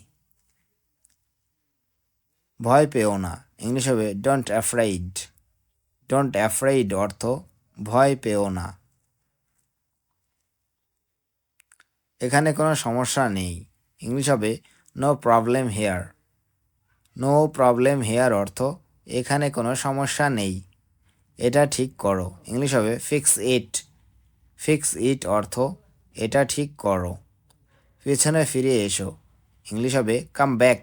ভয় পেও না, ইংলিশ হবে ডোন্ট অ্যাফ্রাইড। ডোন্ট অ্যাফ্রাইড অর্থ ভয় পেও না। এখানে কোনো সমস্যা নেই, ইংলিশ হবে no problem here. No problem here অর্থ এখানে কোনো সমস্যা নেই। এটা ঠিক করো, ইংলিশ হবে ফিক্স ইট। ফিক্স ইট অর্থ এটা ঠিক করো। পেছনে ফিরে এসো, ইংলিশ হবে কাম ব্যাক।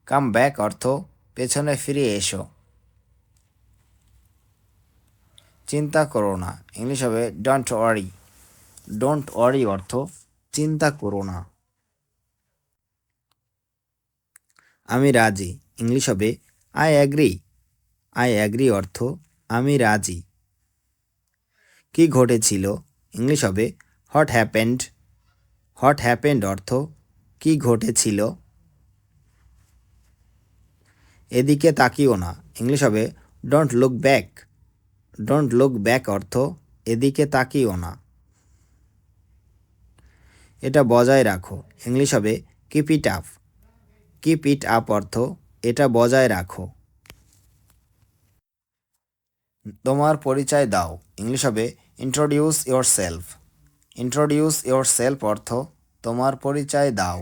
কাম ব্যাক অর্থ পেছনে ফিরে এসো। চিন্তা করো না, ইংলিশ হবে ডোন্ট ওয়ারি। ডোন্ট ওয়ারি অর্থ চিন্তা করো না। আমি রাজি, ইংলিশ হবে আই অ্যাগ্রি। আই অ্যাগ্রি অর্থ আমি রাজি। কি ঘটেছিল, ইংলিশ হবে হোয়াট হ্যাপেন্ড। হোয়াট হ্যাপেন্ড অর্থ কি ঘটেছিল। এদিকে তাকিও না, ইংলিশ হবে don't look back. Don't look back অর্থ এদিকে তাকিও না। এটা বজায় রাখো, ইংলিশ হবে keep it up. Keep it up অর্থ এটা বজায় রাখো। তোমার পরিচয় দাও, ইংলিশ হবে introduce yourself. Introduce yourself অর্থ তোমার পরিচয় দাও।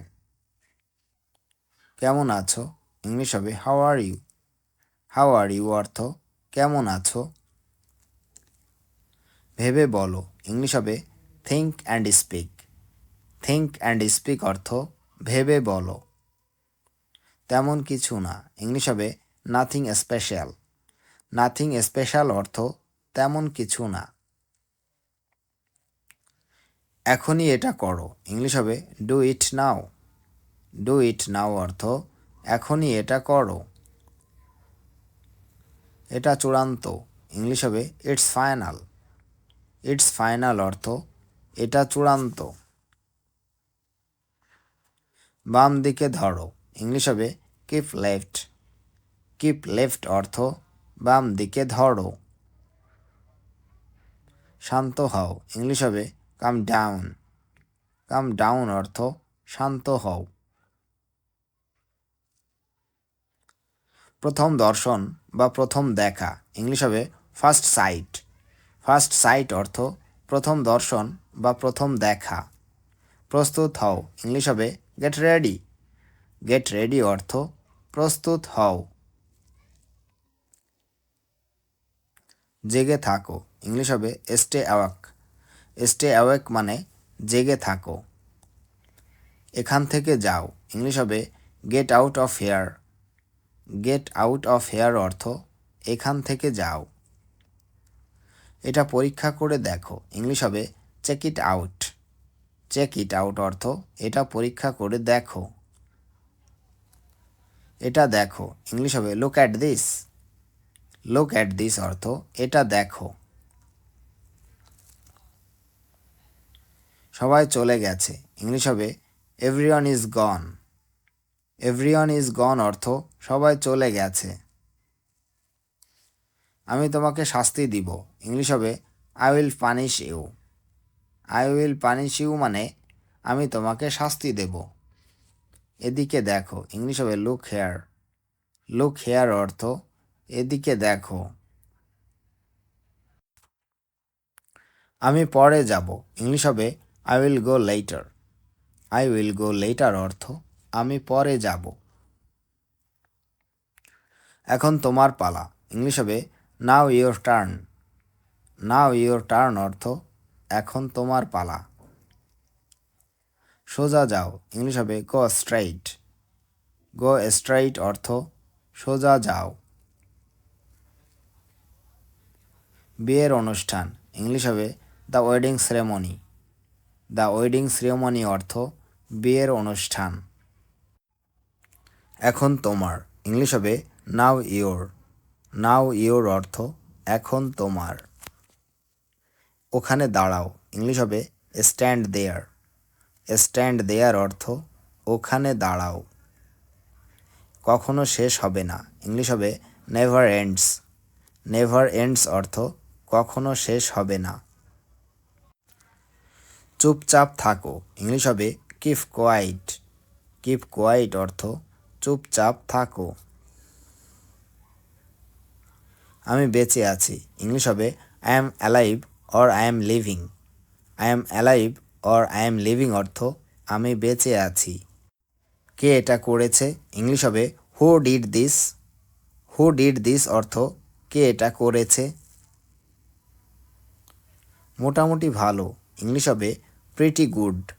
কেমন আছো, ইংলিশ হবে how are you. How are you অর্থ কেমন আছো। ভেবে বলো, ইংলিশ হবে think and speak. Think and speak অর্থ ভেবে বলো। তেমন কিছু না, ইংলিশ হবে নাথিং স্পেশাল। নাথিং স্পেশাল অর্থ তেমন কিছু না। এখনই এটা করো, ইংলিশ হবে do it now. Do it নাও অর্থ এখনই এটা করো। এটা চূড়ান্ত, ইংলিশ হবে ইটস ফাইনাল। ইটস ফাইনাল অর্থ এটা চূড়ান্ত। বাম দিকে ধরো, ইংলিশ হবে কিপ লেফট। কিপ লেফট অর্থ বাম দিকে ধরো। শান্ত হও, ইংলিশ হবে কাম ডাউন। কাম ডাউন অর্থ শান্ত হও। প্রথম দর্শন বা প্রথম দেখা, ইংলিশ হবে ফার্স্ট সাইট। ফার্স্ট সাইট অর্থ প্রথম দর্শন বা প্রথম দেখা। প্রস্তুত হও, ইংলিশ হবে গেট রেডি। গেট রেডি অর্থ প্রস্তুত হও। জেগে থাকো, ইংলিশ হবে স্টে অ্যাওয়াক। স্টে অ্যাওয়াক মানে জেগে থাকো। এখান থেকে যাও, ইংলিশ হবে get out of here. Get out of here অর্থ এখান থেকে যাও। এটা পরীক্ষা করে দেখো, ইংলিশ হবে check it out. Check it out অর্থ এটা পরীক্ষা করে দেখো। এটা দেখো, ইংলিশ হবে look at this. Look at this অর্থ এটা দেখো। সবাই চলে গেছে, ইংলিশ হবে everyone is gone. Everyone is gone অর্থ সবাই চলে গেছে। আমি তোমাকে শাস্তি দিব, ইংলিশ হবে I will punish you. I will punish you মানে আমি তোমাকে শাস্তি দেব। এদিকে দেখো, ইংলিশ হবে লুক হেয়ার। লুক হেয়ার অর্থ এদিকে দেখো। আমি পরে যাব, ইংলিশ হবে I will go later. I will go later অর্থ আমি পরে যাব। এখন তোমার পালা, ইংলিশ হবে now your turn. Now your turn অর্থ এখন তোমার পালা। সোজা যাও, ইংলিশ হবে গো স্ট্রাইট। গো স্ট্রাইট অর্থ সোজা যাও। বিয়ের অনুষ্ঠান, ইংলিশ হবে the wedding ceremony. The wedding ceremony অর্থ বিয়ের অনুষ্ঠান। এখন তোমার, ইংলিশ হবে নাও ইয়োর। নাও ইয়োর অর্থ এখন তোমার। ওখানে দাঁড়াও, ইংলিশ হবে স্ট্যান্ড দেয়ার। স্ট্যান্ড দেয়ার অর্থ ওখানে দাঁড়াও। কখনো শেষ হবে না, ইংলিশ হবে নেভার এন্ডস। নেভার এন্ডস অর্থ কখনো শেষ হবে না। চুপচাপ থাকো, ইংলিশ হবে কিপ কোয়াইট। কিপ কোয়াইট অর্থ চুপচাপ থাকো। আমি বেঁচে আছি, ইংলিশ হবে I am alive or I am living. I am alive or I am living অর্থ আমি বেঁচে আছি। কে এটা করেছে, ইংলিশ হবে who did this. Who did this অর্থ কে এটা করেছে। মোটামুটি ভালো, ইংলিশ হবে প্রিটি গুড।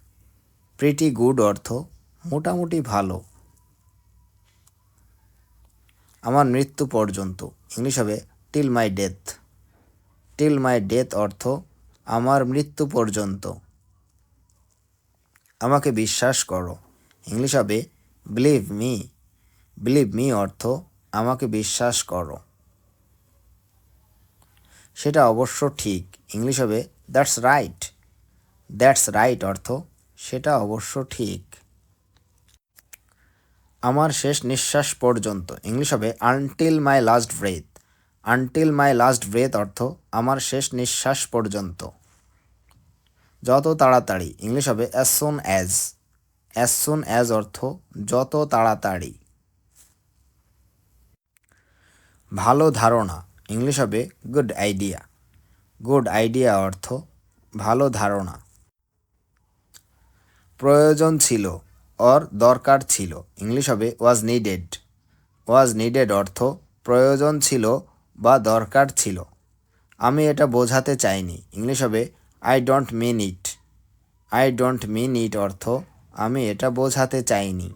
প্রিটি গুড অর্থ মোটামুটি ভালো। আমার মৃত্যু পর্যন্ত, ইংলিশ হবে till my death. Till my death অর্থ আমার মৃত্যু পর্যন্ত। আমাকে বিশ্বাস করো, ইংলিশ হবে বিলিভ মি। বিলিভ মি অর্থ আমাকে বিশ্বাস করো। সেটা অবশ্য ঠিক, ইংলিশ হবে দ্যাটস রাইট। দ্যাটস রাইট অর্থ সেটা অবশ্য ঠিক। আমার শেষ নিঃশ্বাস পর্যন্ত, ইংলিশ হবে আনটিল মাই লাস্ট ব্রেথ। আনটিল মাই লাস্ট ব্রেথ অর্থ আমার শেষ নিঃশ্বাস পর্যন্ত। যত তাড়াতাড়ি, ইংলিশ হবে as soon as. As soon as অর্থ যত তাড়াতাড়ি। ভালো ধারণা, ইংলিশ হবে গুড আইডিয়া। গুড আইডিয়া অর্থ ভালো ধারণা। প্রয়োজন ছিল অর দরকার ছিল, ইংলিশ হবে ওয়াজ নিডেড। ওয়াজ নিডেড অর্থ প্রয়োজন ছিল বা দরকার ছিল। আমি এটা বোঝাতে চাইনি, ইংলিশ হবে I don't mean it. I don't mean it অর্থ আমি এটা বোঝাতে চাইনি।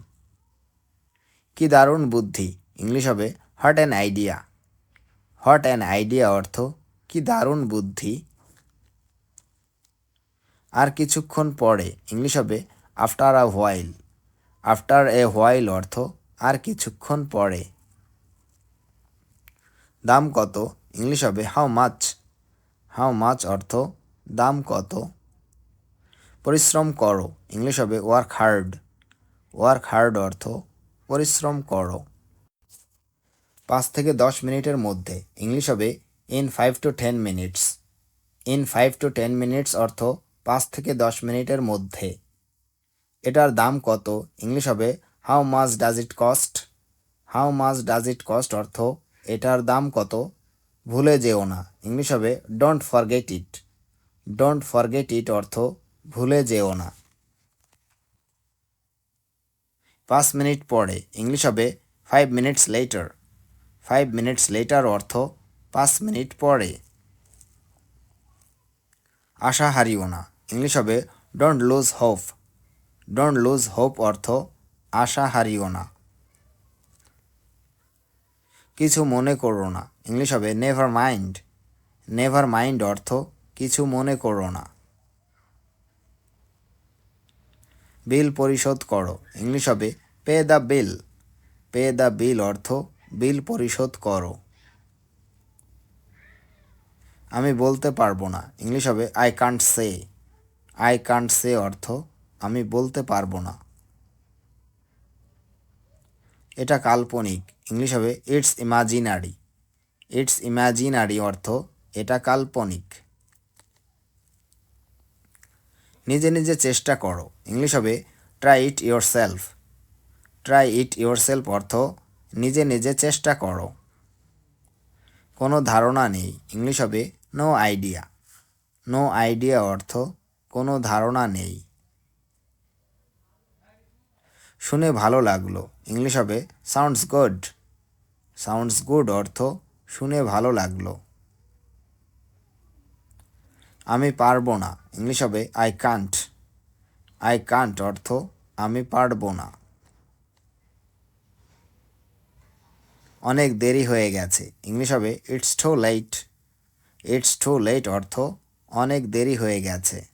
কি দারুণ বুদ্ধি, ইংলিশ হবে what an idea. What an idea অর্থ কি দারুণ বুদ্ধি। আর কিছুক্ষণ পরে, ইংলিশ হবে after a while. After a while অর্থ আর কিছুক্ষণ পরে। দাম কত, ইংলিশ হবে হাউ মাচ। হাউ মাচ অর্থ দাম কত। পরিশ্রম করো, ইংলিশ হবে ওয়ার্ক হার্ড। ওয়ার্ক হার্ড অর্থ পরিশ্রম করো। 5 থেকে 10 মিনিটের মধ্যে, ইংলিশ হবে in 5 to 10 minutes. In 5 to 10 minutes অর্থ 5 থেকে 10 মিনিটের মধ্যে। এটার দাম কত, ইংলিশ হবে how much does it cost. How much does it cost অর্থ এটার দাম কত। ভুলে যেও না, ইংলিশ হবে don't forget it. Don't forget it অর্থ ভুলে যেও না। 5 মিনিট পরে ইংলিশ হবে 5 minutes later। 5 minutes later অর্থ 5 মিনিট পরে। আশা হারিও না ইংলিশ হবে don't lose hope. Don't lose hope অর্থ আশা হারিও না। কিছু মনে করো না ইংলিশ হবে নেভার মাইন্ড। নেভার মাইন্ড অর্থ কিছু মনে করো না। বিল পরিশোধ করো ইংলিশ হবে pay the bill. Pay the বিল অর্থ বিল পরিশোধ করো। আমি বলতে পারবো না ইংলিশ হবে I can't say. I can't say অর্থ আমি বলতে পারবো না। এটা কাল্পনিক ইংলিশ হবে ইটস ইমাজিনারি। ইটস ইমাজিনারি অর্থ এটা কাল্পনিক। নিজে নিজে চেষ্টা করো ইংলিশ হবে try it yourself. Try it yourself অর্থ নিজে নিজে চেষ্টা করো। কোনো ধারণা নেই ইংলিশ হবে নো আইডিয়া। নো আইডিয়া অর্থ কোনো ধারণা নেই। শুনে ভালো লাগলো ইংলিশ হবে সাউন্ডস গুড। সাউন্ডস গুড অর্থ শুনে ভালো লাগলো। আমি পারবো না ইংলিশ হবে আই কান্ট। আই কান্ট অর্থ আমি পারবো না। অনেক দেরি হয়ে গেছে ইংলিশ হবে it's too late. It's too late অর্থ অনেক দেরি হয়ে গেছে।